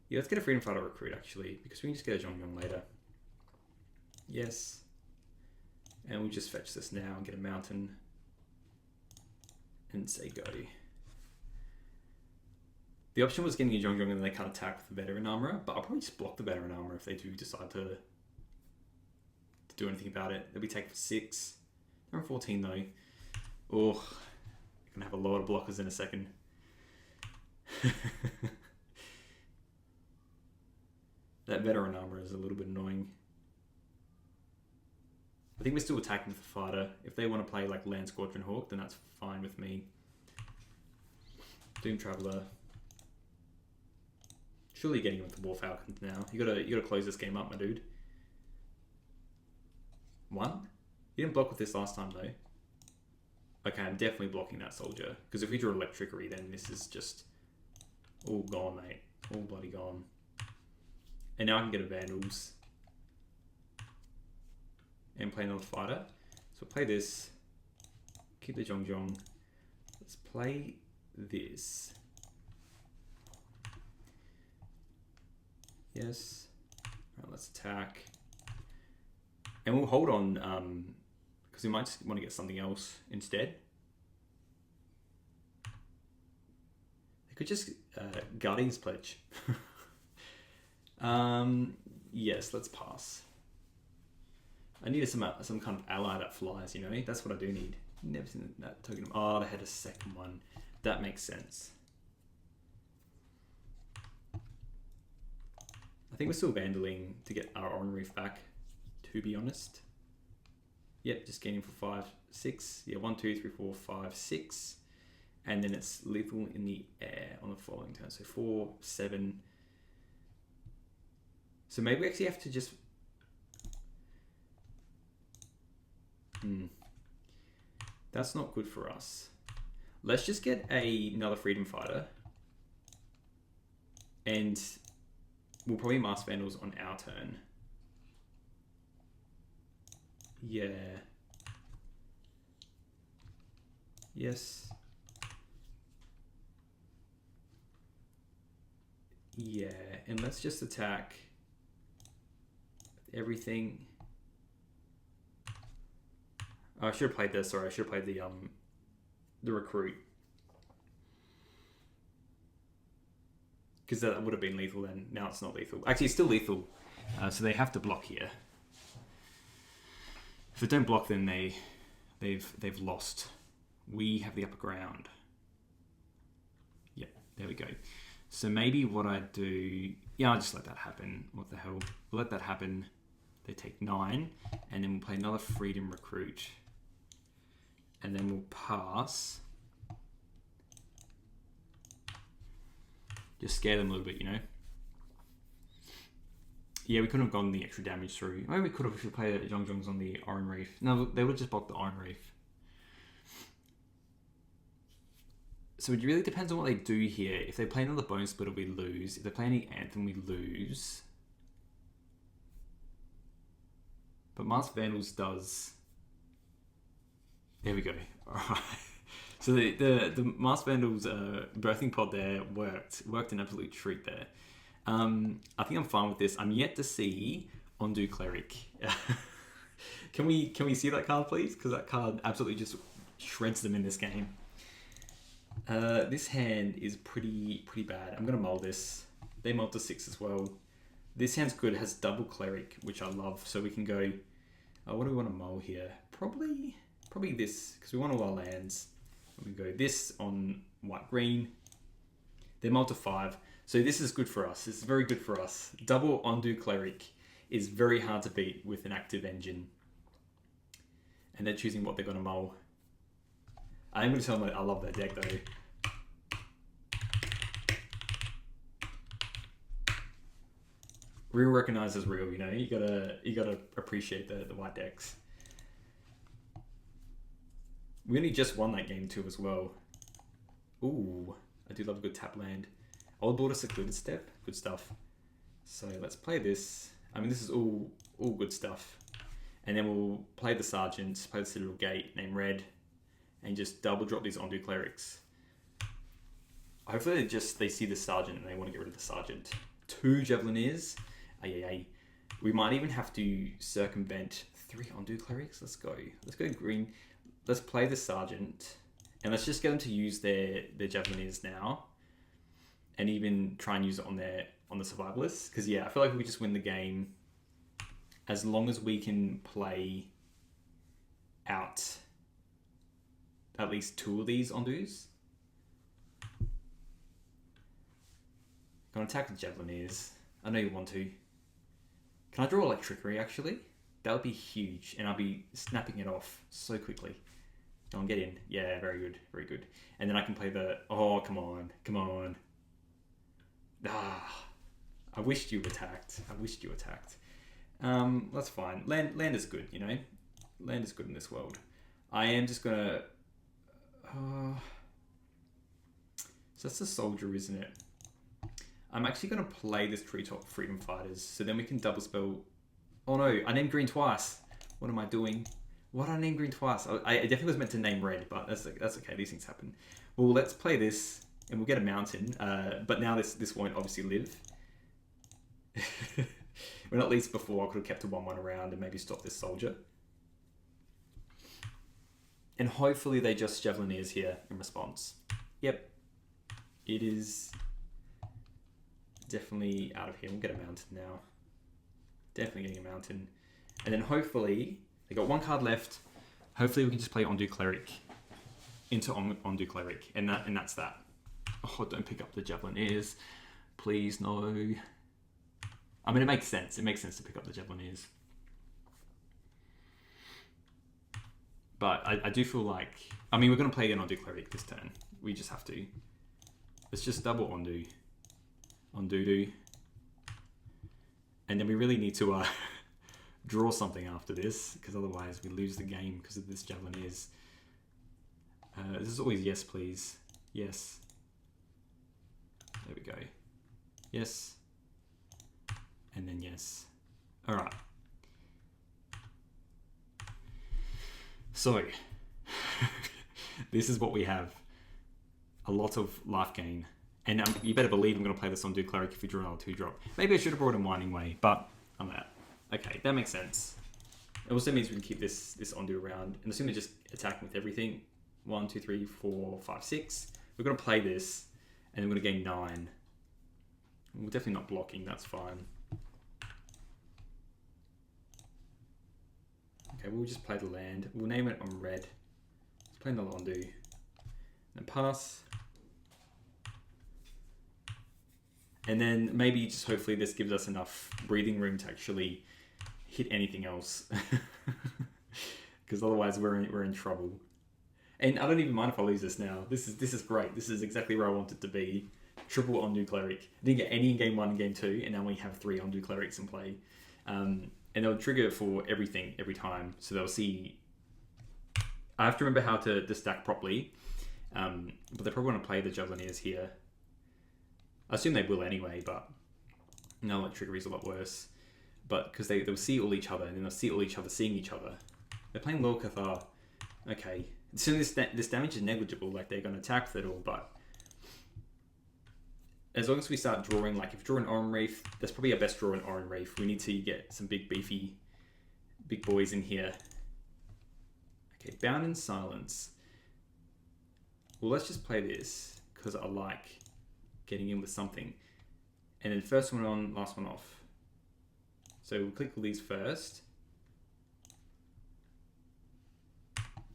Yeah, let's get a Freedom Fighter recruit actually, because we can just get a Zhong-Zhong later. Yes. And we'll just fetch this now and get a mountain. And say go. The option was getting a Zhong-Zhong and then they can't attack with the Veteran Armorer, but I'll probably just block the Veteran Armorer if they do decide to do anything about it. They'll be taken for 6. They're on 14 though. Oh, I'm gonna have a lot of blockers in a second. That Veteran Armorer is a little bit annoying. I think we're still attacking with the fighter. If they want to play like Land Squadron Hawk, then that's fine with me. Doom Traveler. Surely getting with the War Falcons now. You gotta close this game up, my dude. 1? You didn't block with this last time though. Okay, I'm definitely blocking that soldier. Because if we draw Electricity, then this is just all gone, mate. All bloody gone. And now I can get a Vandals. And play another fighter. So play this. Keep the Zhong-Zhong. Let's play this. Yes. Alright, let's attack. And we'll hold on, because we might just want to get something else instead. They could just Guardian's Pledge. Yes, let's pass. I needed some kind of ally that flies, you know? That's what I do need. Never seen that token. Oh, they had a second one. That makes sense. I think we're still vandaling to get our Oran-Rief back, to be honest. Yep, just gaining for 5, 6. Yeah, 1, 2, 3, 4, 5, 6. And then it's lethal in the air on the following turn. So 4, 7. So maybe we actually have to just... That's not good for us. Let's just get another Freedom Fighter. And we'll probably Mask Vandals on our turn. Yeah. Yes. Yeah, and let's just attack everything. Oh, I should have played this. Sorry, I should have played the recruit, because that would have been lethal then. Now it's not lethal. Actually, it's still lethal, so they have to block here. If they don't block, then they've lost. We have the upper ground. Yep, there we go. So maybe what I do, yeah, I'll just let that happen. What the hell? We'll let that happen. They take 9, and then we'll play another Freedom Recruit. And then we'll pass. Just scare them a little bit, you know? Yeah, we couldn't have gone the extra damage through. Maybe we could have if we played Zhong-Zhongs on the Oran-Rief. No, they would just block the Oran-Rief. So it really depends on what they do here. If they play another Bone Splitter, we lose. If they play any Anthem, we lose. But Masked Vandals does... There we go. Alright. So the Masked Vandals birthing pod there worked an absolute treat there. I think I'm fine with this. I'm yet to see Undo Cleric. Can we see that card, please? Because that card absolutely just shreds them in this game. This hand is pretty bad. I'm gonna mull this. They mull to 6 as well. This hand's good. It has double Cleric, which I love. So we can go. What do we want to mull here? Probably this, because we want all our lands. We go this on white green. They mull to 5. So this is good for us. It's very good for us. Double Undo Cleric is very hard to beat with an active engine. And they're choosing what they're going to mull. I'm going to tell them I love that deck though. Real recognizes real, you know. You gotta appreciate the white decks. We only just won that game too as well. Ooh, I do love a good tap land. Old Border Secluded Step, good stuff. So let's play this. I mean, this is all good stuff. And then we'll play the Sergeant, play the Citadel Gate, name red, and just double drop these Undo Clerics. Hopefully they see the Sergeant and they want to get rid of the Sergeant. 2 Javelineers. Ay. We might even have to circumvent 3 Undo Clerics. Let's go green. Let's play the Sergeant. And let's just get them to use their Javelineers now. And even try and use it on the Survivalists. Because yeah, I feel like we could just win the game as long as we can play out at least 2 of these Undus. Gonna attack the Javelineers. I know you want to. Can I draw Electrickery actually? That would be huge, and I'll be snapping it off so quickly. Go on, get in. Yeah, very good, very good. And then I can play the... Oh, come on. I wished you attacked. That's fine. Land is good, you know? Land is good in this world. I am just gonna... so that's the Soldier, isn't it? I'm actually gonna play this Treetop Freedom Fighters, so then we can double spell... Oh no, I named green twice. What am I doing? Why did I name green twice? I definitely was meant to name red, but that's okay. These things happen. Well, let's play this, and we'll get a mountain. But now this won't obviously live. When at least before I could have kept a 1/1 around and maybe stopped this Soldier. And hopefully they just Javelineers here in response. Yep. It is definitely out of here. We'll get a mountain now. Definitely getting a mountain. And then hopefully, they got 1 card left. Hopefully we can just play Undo Cleric into Undo Cleric. And that's that. Oh, don't pick up the Javelineers. Please, no. I mean, it makes sense. It makes sense to pick up the Javelineers. But I do feel like... I mean, we're going to play an Undo Cleric this turn. We just have to. Let's just double Undo. Undo. And then we really need to draw something after this, because otherwise we lose the game because of this Javelineers. This is always yes, please. Yes. There we go. Yes. And then yes. All right. So, this is what we have. A lot of life gain. And you better believe I'm going to play this Undo Cleric if we draw another 2-drop. Maybe I should have brought in Winding Way, but I'm out. Okay, that makes sense. It also means we can keep this Undo around. And assuming just attacking with everything. 1, 2, 3, 4, 5, 6. We're going to play this, and then we're going to gain 9. We're definitely not blocking, that's fine. Okay, we'll just play the land. We'll name it on red. Let's play another Undo. And pass. And then maybe just hopefully this gives us enough breathing room to actually hit anything else. Because otherwise we're in trouble. And I don't even mind if I lose this now. This is great. This is exactly where I want it to be. Triple Undo Cleric. I didn't get any in game 1 and game 2, and now we have 3 Undo Clerics in play. And they'll trigger for everything every time. So they'll see... I have to remember how to stack properly. But they probably want to play the Javelineers here. I assume they will anyway, but no, Electrickery is a lot worse. but because they'll see all each other, and then they'll see all each other seeing each other. They're playing Lord Cathar. Okay. So this damage is negligible, like they're going to attack with it all, but as long as we start drawing, like if you draw an Oran-Rief, that's probably our best draw in Oran-Rief. We need to get some big beefy, big boys in here. Okay, Bound in Silence. Well, let's just play this, because I like getting in with something. And then first one on, last one off. So we'll click all these first.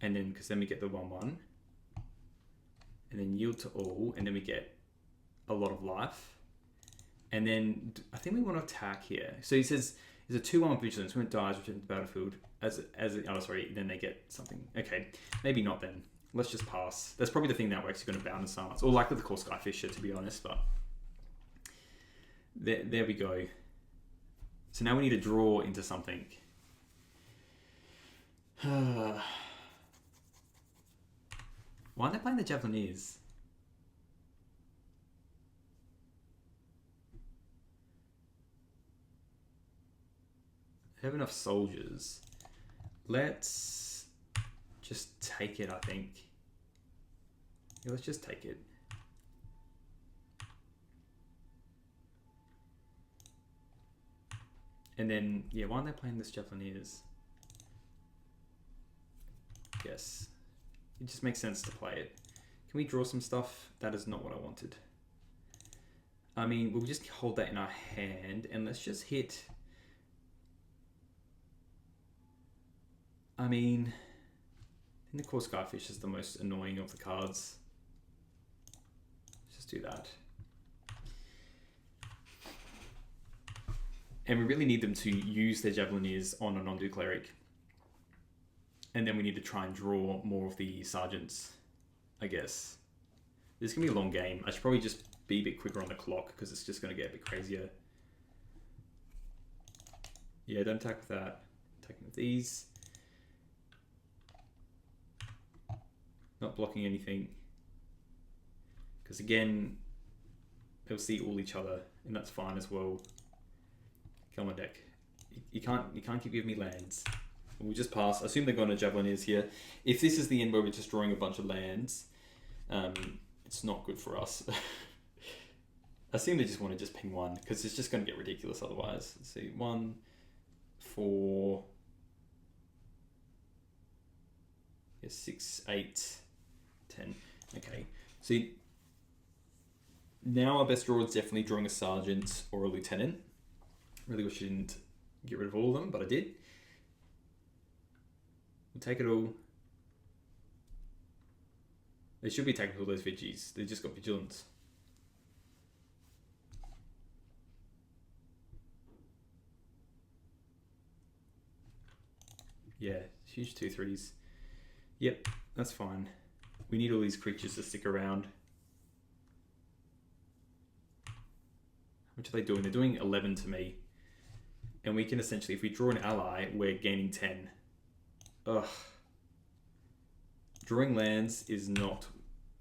And then, because then we get the 1/1. And then yield to all, and then we get a lot of life. And then I think we want to attack here. So he says there's a 2/1 vigilance. When it dies, return to the battlefield. Then they get something. Okay, maybe not then. Let's just pass. That's probably the thing that works. You're going to Bound in Silence. Or likely the core Skyfisher, to be honest, but there we go. So now we need to draw into something. Why are they playing the Javelineers? They have enough soldiers. Let's just take it, I think. Yeah, let's just take it. And then, yeah, why aren't they playing this Javelineers? Yes. It just makes sense to play it. Can we draw some stuff? That is not what I wanted. I mean, we'll just hold that in our hand and let's just hit. I mean, I think the core Skyfish is the most annoying of the cards. Let's just do that. And we really need them to use their Javelineers on a non-do cleric. And then we need to try and draw more of the sergeants, I guess. This is going to be a long game. I should probably just be a bit quicker on the clock because it's just going to get a bit crazier. Yeah, don't attack with that. Attacking with these. Not blocking anything. Because again, they'll see all each other and that's fine as well. Come on, deck. You can't keep giving me lands. We'll just pass. I assume they're going to Javelineers here. If this is the end where we're just drawing a bunch of lands, it's not good for us. I assume they just want to just ping one because it's just going to get ridiculous otherwise. Let's see, 1, 4, 6, 8, 10. Okay, so now our best draw is definitely drawing a sergeant or a lieutenant. Really wish I didn't get rid of all of them, but I did. We'll take it all. They should be taking all those Vigis. They just got Vigilance. Yeah, huge 2/3s. Yep, that's fine. We need all these creatures to stick around. How much are they doing? They're doing 11 to me. And we can essentially, if we draw an ally, we're gaining 10. Ugh. Drawing lands is not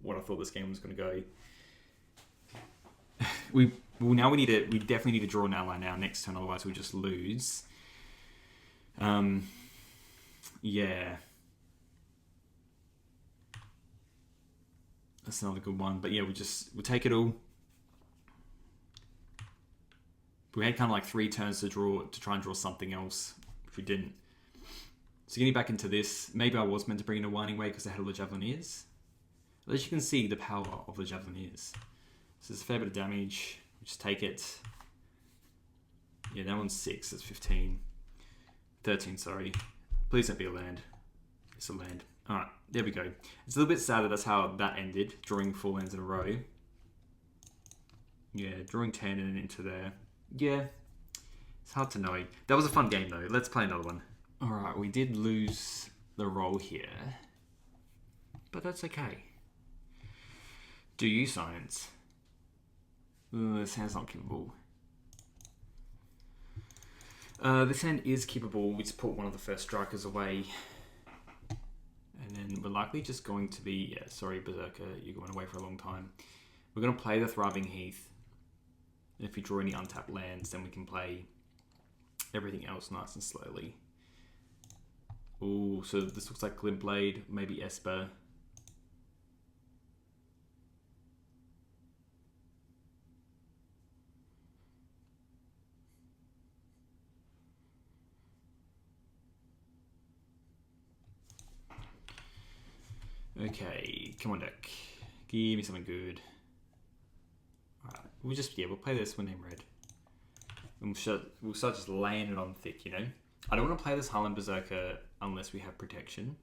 what I thought this game was going to go. We definitely need to draw an ally now next turn, otherwise we'll just lose. Yeah. That's another good one. But yeah, we'll take it all. We had kind of like 3 turns to try and draw something else, which we didn't. So getting back into this, maybe I was meant to bring in a Winding Way because I had all the Javelineers. But as you can see, the power of the Javelineers. So there's a fair bit of damage. We'll just take it. Yeah, that one's 6. That's 15. 13, sorry. Please don't be a land. It's a land. Alright, there we go. It's a little bit sad that that's how that ended, drawing 4 lands in a row. Yeah, drawing 10 and then into there. Yeah, it's hard to know. That was a fun game though. Let's play another one. Alright, we did lose the roll here. But that's okay. Do you science? This hand's not keepable. This hand is keepable. We just put one of the first strikers away. And then we're likely just going to be... Yeah, sorry, Berserker, you're going away for a long time. We're going to play the Thriving Heath. And if we draw any untapped lands, then we can play everything else nice and slowly. Ooh, so this looks like Glintblade, maybe Esper. Okay, come on deck. Give me something good. Alright, we'll play this when name red. And we'll start just laying it on thick, you know? I don't want to play this Harlan Berserker unless we have protection.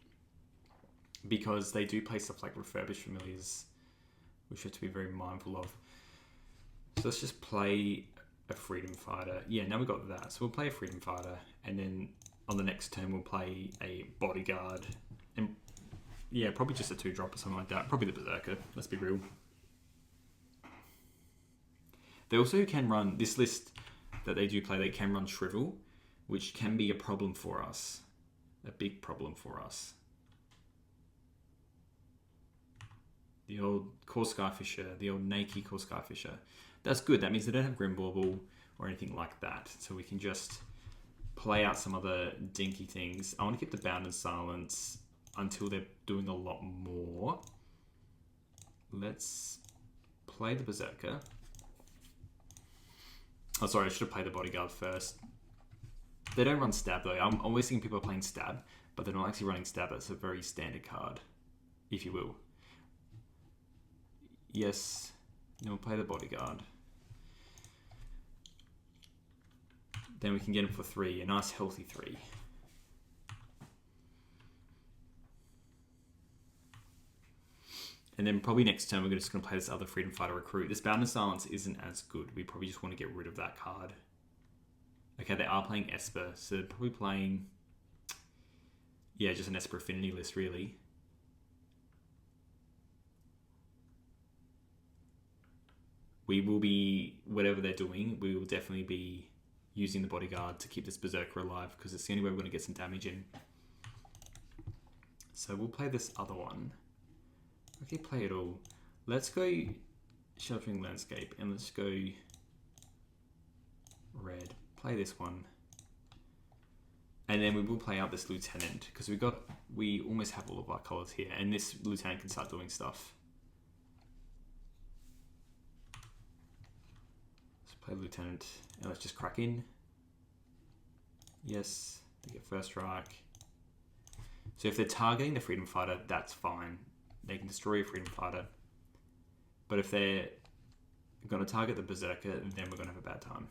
Because they do play stuff like Refurbished Familiars, which we have to be very mindful of. So let's just play a Freedom Fighter. Yeah, now we've got that. So we'll play a Freedom Fighter, and then on the next turn we'll play a Bodyguard. And yeah, probably just a 2-drop or something like that. Probably the Berserker, let's be real. They also can run, this list that they do play, they can run Shrivel, which can be a problem for us. A big problem for us. The old Core Skyfisher, the old Nike Core Skyfisher. That's good. That means they don't have Grimbauble or anything like that. So we can just play out some other dinky things. I want to keep the Bounded Silence until they're doing a lot more. Let's play the Berserker. Oh, sorry, I should have played the Bodyguard first. They don't run Stab though. I'm always thinking people are playing Stab, but they're not actually running Stab. It's a very standard card, if you will. Yes, then we'll play the Bodyguard. Then we can get him for 3, a nice healthy 3. And then probably next turn we're just going to play this other Freedom Fighter Recruit. This Bounded Silence isn't as good. We probably just want to get rid of that card. Okay, they are playing Esper, so they're probably playing... Yeah, just an Esper Affinity list, really. We will be, whatever they're doing, we will definitely be using the Bodyguard to keep this Berserker alive, because it's the only way we're going to get some damage in. So we'll play this other one. Okay, play it all. Let's go Sheltering Landscape, and let's go red. Play this one. And then we will play out this Lieutenant, because we almost have all of our colours here, and this Lieutenant can start doing stuff. Let's play Lieutenant, and let's just crack in. Yes, they get first strike. So if they're targeting the Freedom Fighter, that's fine. They can destroy a Freedom Fighter. But if they're going to target the Berserker, then we're going to have a bad time.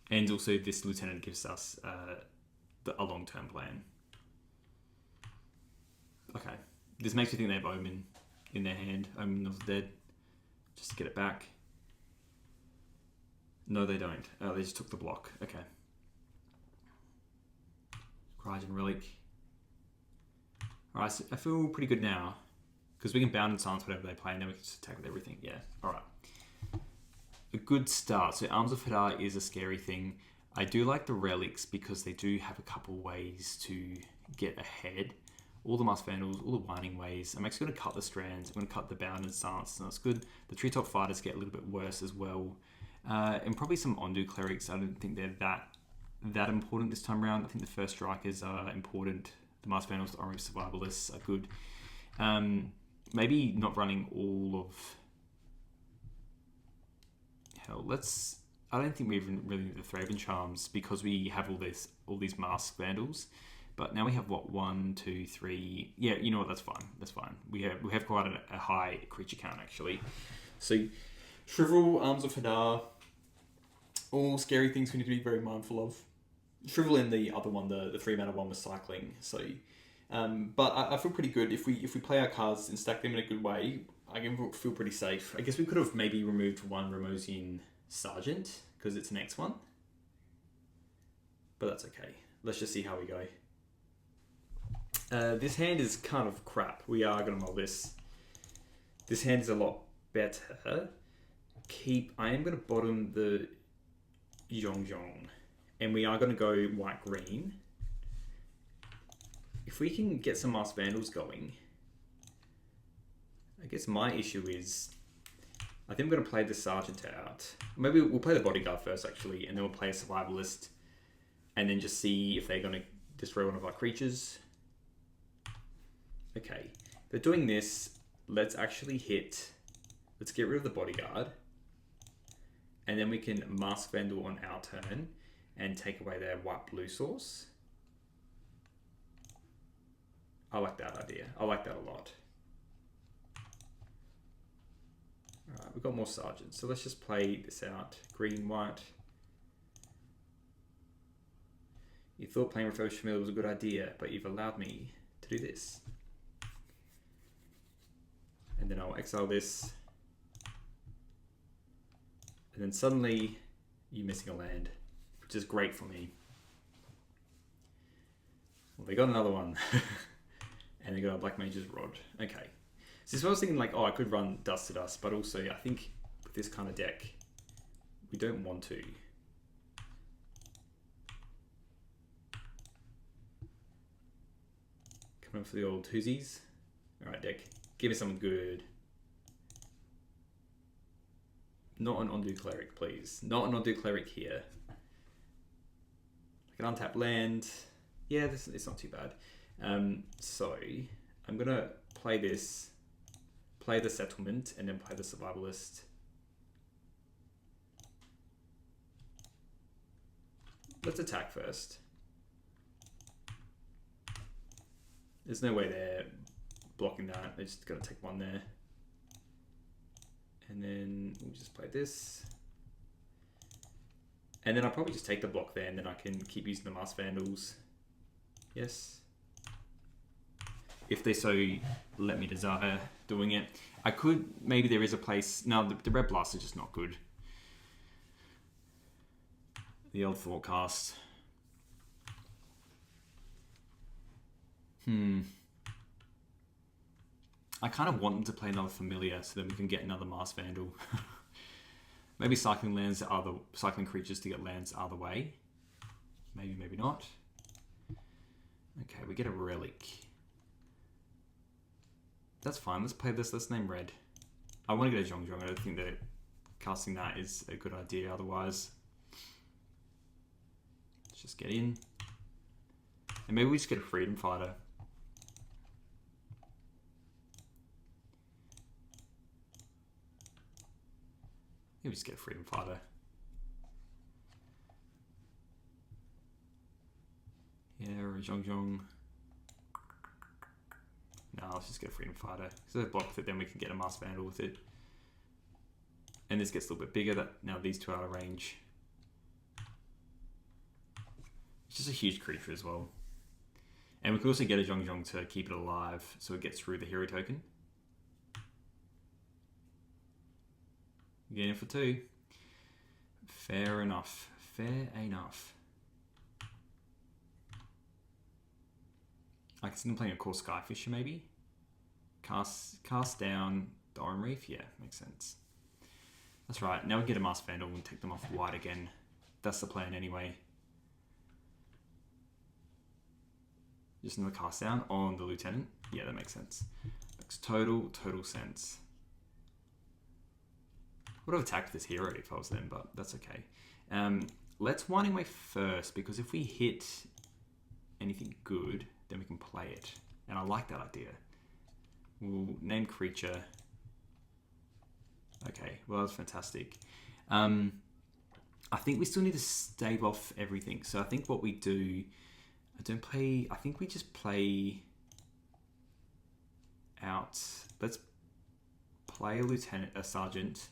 And also this Lieutenant gives us a long-term plan. Okay. This makes me think they have Omen in their hand. Omen of the Dead. Just to get it back. No, they don't. They just took the block. Okay. Cryogen Relic. Alright, so I feel pretty good now. Because we can Bound and Silence whatever they play, and then we can just attack with everything. Yeah, alright. A good start. So Arms of Hadar is a scary thing. I do like the relics because they do have a couple ways to get ahead. All the Masked Vandals, all the Winding Ways. I'm actually going to cut the Strands. I'm going to cut the Bound and Silence. So that's good. The Treetop Fighters get a little bit worse as well. And probably some Ondu Clerics. I don't think they're that important this time around. I think the First Strikers are important. The Masked Vandals, the Oran-Rief Survivalists are good. Maybe not running all of... Hell, I don't think we even really need the Thraben Charms because we have all these Masked Vandals. But now we have, what, 1, 2, 3... Yeah, you know what, that's fine. That's fine. We have quite a high creature count, actually. So, Shrivel, Arms of Hadar, all scary things we need to be very mindful of. Shrivel and the other one, the 3-mana one, was cycling. So, but I feel pretty good. If we play our cards and stack them in a good way, I can feel pretty safe. I guess we could have maybe removed one Ramosian Sergeant, because it's next one. But that's okay. Let's just see how we go. This hand is kind of crap. We are going to mull this. This hand is a lot better. I am going to bottom the Zhong. And we are going to go white-green. If we can get some Masked Vandals going, I guess my issue is I think I'm going to play the Sergeant out. Maybe we'll play the Bodyguard first, actually, and then we'll play a Survivalist, and then just see if they're going to destroy one of our creatures. Okay, they're doing this. Let's actually hit... Let's get rid of the Bodyguard, and then we can Mask Vandal on our turn and take away their white-blue source. I like that idea. I like that a lot. Alright, we've got more Sergeants, so let's just play this out. Green, white. You thought playing Refurbished Familiar was a good idea, but you've allowed me to do this. And then I'll exile this. And then suddenly, you're missing a land, which is great for me. Well, they got another one. And they got a Black Mage's Rod. Okay. So I was thinking like, oh, I could run Dust to Dust, but also I think with this kind of deck, we don't want to. Coming for the old twosies. Alright, deck. Give me something good. Not an Ondu Cleric, please. Not an Ondu Cleric here. Like an untapped land. Yeah, it's not too bad. So I'm going to play this. Play the Settlement, and then play the Survivalist. Let's attack first. There's no way they're blocking that. They're just going to take one there. And then we'll just play this. And then I'll probably just take the block there, and then I can keep using the Masked Vandals. Yes. If they so let me desire doing it. I could, maybe there is a place, no, the Red Blast is just not good. The old Forecast. I kind of want them to play another Familiar so that we can get another Masked Vandal. Maybe cycling lands are the cycling creatures to get lands either way. Maybe, maybe not. Okay, we get a Relic. That's fine. Let's play this. Let's name Red. I want to get a Zhong-Zhong. I don't think that casting that is a good idea otherwise. Let's just get in. And maybe we just get a Freedom Fighter. Maybe just get a Freedom Fighter. Yeah, or a Zhong-Zhong. No, let's just get a Freedom Fighter. So block with it, then we can get a Masked Vandal with it. And this gets a little bit bigger. That now these two are out of range. It's just a huge creature as well. And we can also get a Zhong-Zhong to keep it alive so it gets through the hero token. Get in for 2. Fair enough. Fair enough. I can see them playing a Core Skyfisher maybe. Cast down the Oran-Rief. Yeah, makes sense. That's right. Now we get a Masked Vandal and take them off white again. That's the plan anyway. Just another cast down on the Lieutenant. Yeah, that makes sense. Makes total sense. Would have attacked this hero if I was them, but that's okay. Let's Winding Way first, because if we hit anything good, then we can play it. And I like that idea. We'll name creature. Okay, well that's fantastic. I think we still need to stave off everything. So I think what we do, I think we just play out. Let's play a Lieutenant, a Sergeant,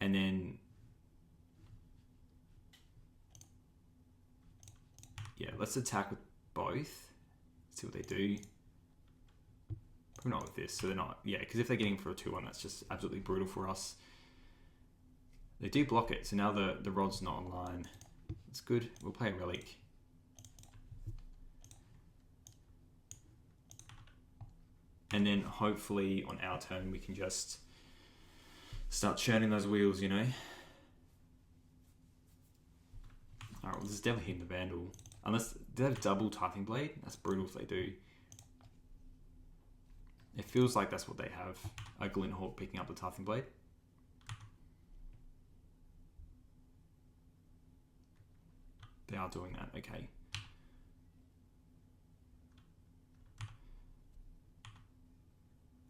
and then yeah, let's attack with both. See what they do. Probably not with this, so they're not. Yeah, because if they're getting for a 2-1, that's just absolutely brutal for us. They do block it, so now the rod's not online. It's good. We'll play a Relic. And then hopefully on our turn we can just start churning those wheels, you know. Alright, well this is definitely hitting the Vandal. Unless they have double Tithing Blade. That's brutal if they do. It feels like that's what they have. A Glint Hawk picking up the Tithing Blade. They are doing that, okay.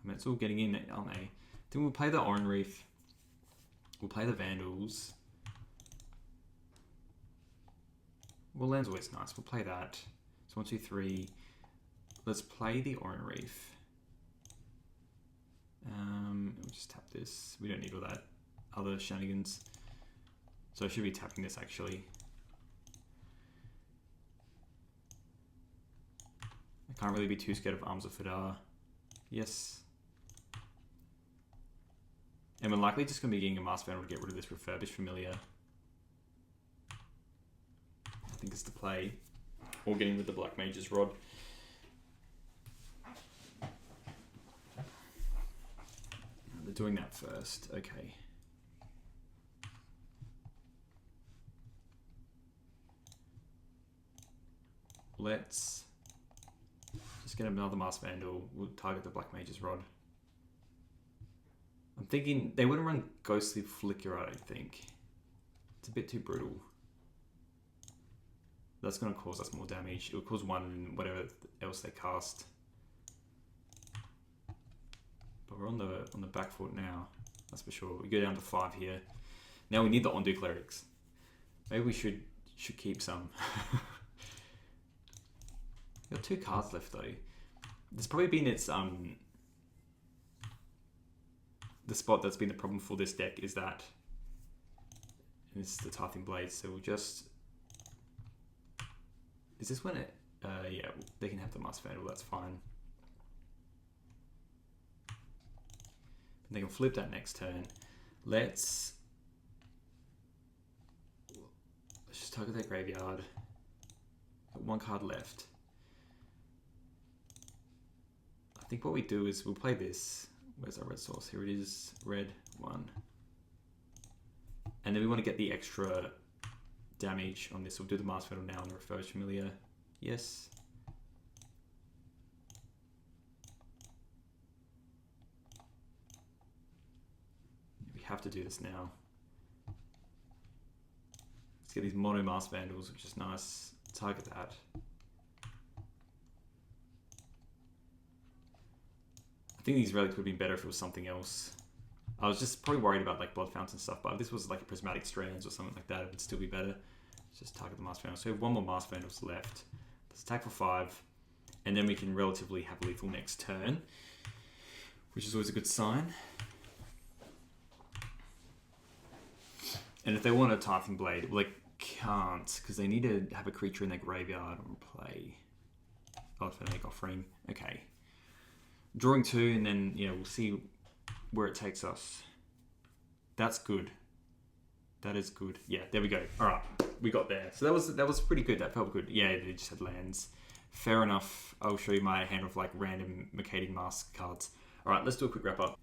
I mean, it's all getting in, aren't they? Then we'll play the Oran-Rief. We'll play the Vandals. Well, land's always nice. We'll play that. So 1, 2, 3. Let's play the Oran-Rief. We'll just tap this. We don't need all that other shenanigans. So I should be tapping this actually. I can't really be too scared of Arms of Fadar. Yes. And we're likely just going to be getting a Masked Vandal to get rid of this Refurbished Familiar. I think it's the play. Or getting with the Black Mage's Rod. They're doing that first. Okay. Let's just get another Masked Vandal. We'll target the Black Mage's Rod. I'm thinking they wouldn't run Ghostly Flicker, I don't think. It's a bit too brutal. That's going to cause us more damage. It will cause 1 in whatever else they cast. But we're on the back foot now. That's for sure. We go down to 5 here. Now we need the Ondu Clerics. Maybe we should keep some. We've got 2 cards left though. There's probably been the spot that's been the problem for this deck is that it's the Tithing Blade. So we'll just. Is this when it? Yeah, they can have the Masked Vandal. That's fine. And they can flip that next turn. Let's just target their graveyard. Got 1 card left. I think what we do is we'll play this. Where's our red source? Here it is. Red 1. And then we want to get the extra damage on this. We'll do the Masked Vandal now on the Refurbished Familiar. Yes. We have to do this now. Let's get these mono Masked Vandals, which is nice. Target that. I think these relics would have been better if it was something else. I was just probably worried about like Blood Fountain stuff, but if this was like a Prismatic Strands or something like that, it would still be better. Let's just target the Masked Vandal. So we have 1 more Masked Vandals left. Let's attack for 5, and then we can relatively have lethal next turn, which is always a good sign. And if they want a Tithing Blade, well, they can't, because they need to have a creature in their graveyard and play. Oh, Fanatic Offering. Okay. Drawing 2, and then, yeah, we'll see where it takes us. That's good. That is good. Yeah, there we go. All right, we got there. So that was pretty good. That felt good. Yeah, they just had lands. Fair enough. I'll show you my hand of like random Mercadian Mask cards. All right, let's do a quick wrap up.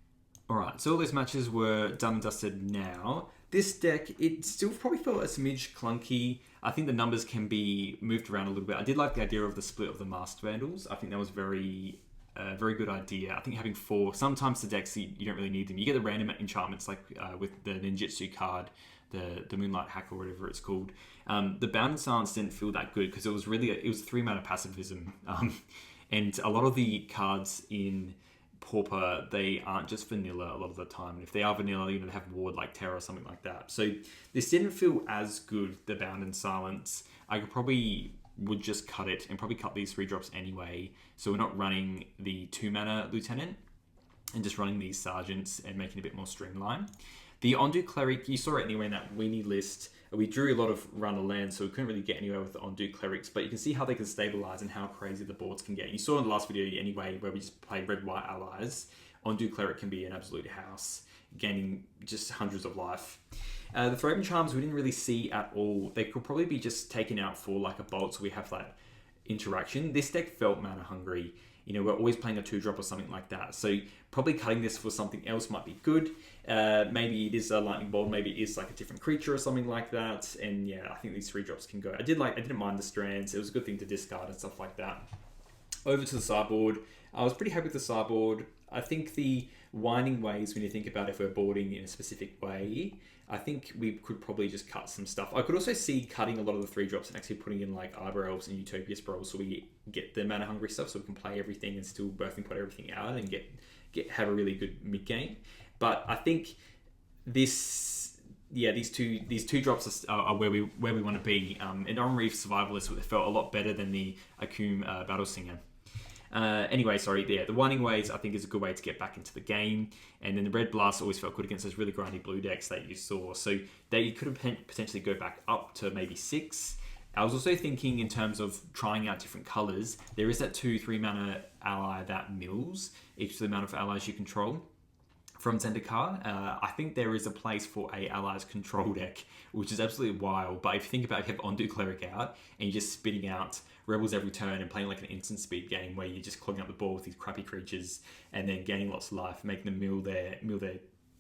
All right, so all those matches were done and dusted now. This deck, it still probably felt a smidge clunky. I think the numbers can be moved around a little bit. I did like the idea of the split of the Masked Vandals. I think that was very good idea. I think having 4, sometimes the decks, you don't really need them. You get the random enchantments like with the Ninjutsu card, the Moonlight Hack or whatever it's called. The Bound and Silence didn't feel that good because it was 3-mana pacifism. And a lot of the cards in Pauper, they aren't just vanilla a lot of the time. And if they are vanilla, you know, they have Ward like Terror or something like that. So this didn't feel as good, the Bound and Silence. I would just cut it and probably cut these 3 drops anyway. So we're not running the 2-mana Lieutenant and just running these Sergeants and making it a bit more streamlined. The Ondu Cleric, you saw it anyway in that Weenie list. We drew a lot of run of land, so we couldn't really get anywhere with the Ondu Clerics, but you can see how they can stabilize and how crazy the boards can get. You saw in the last video anyway, where we just played red-white allies. Ondu Cleric can be an absolute house, gaining just hundreds of life. The Thraben Charms we didn't really see at all. They could probably be just taken out for like a bolt, so we have that interaction. This deck felt mana hungry. You know, we're always playing a 2-drop or something like that. So probably cutting this for something else might be good. Maybe it is a Lightning Bolt. Maybe it is like a different creature or something like that. And yeah, I think these 3 drops can go. I didn't mind the strands. It was a good thing to discard and stuff like that. Over to the sideboard. I was pretty happy with the sideboard. I think the winding ways, when you think about if we're boarding in a specific way, I think we could probably just cut some stuff. I could also see cutting a lot of the 3-drops and actually putting in like Arbor Elves and Utopia Sprawls so we get the mana hungry stuff so we can play everything and still birthing pot everything out and have a really good mid game. But I think these two drops are where we want to be. And Oran-Rief Survivalist felt a lot better than the Akum Battle Singer. The Winding Ways I think is a good way to get back into the game, and then the Red Blast always felt good against those really grindy blue decks that you saw, so they could have potentially go back up to maybe 6. I was also thinking in terms of trying out different colours. There is that 2-3 mana ally that mills each of the amount of allies you control from Zendikar. I think there is a place for a allies control deck, which is absolutely wild. But if you think about it, you have Ondu Cleric out and you're just spitting out rebels every turn and playing like an instant speed game where you're just clogging up the board with these crappy creatures and then gaining lots of life, making them mill their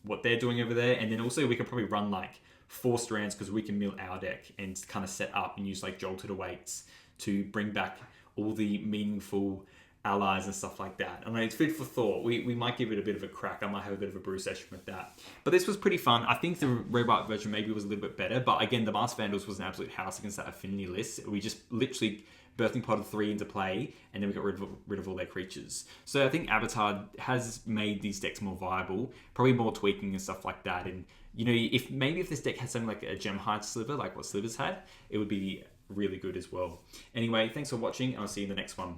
what they're doing over there. And then also we could probably run like 4 strands because we can mill our deck and kind of set up and use like Jolted Awaits to bring back all the meaningful allies and stuff like that. I mean, it's food for thought. We might give it a bit of a crack. I might have a bit of a brew session with that. But this was pretty fun. I think the red-white version maybe was a little bit better. But again, the Masked Vandals was an absolute house against that Affinity list. We just literally birthing potted 3 into play, and then we got rid of all their creatures. So I think Avatar has made these decks more viable, probably more tweaking and stuff like that. And you know, if this deck had something like a Gemhide Sliver, like what Slivers had, it would be really good as well. Anyway, thanks for watching, and I'll see you in the next one.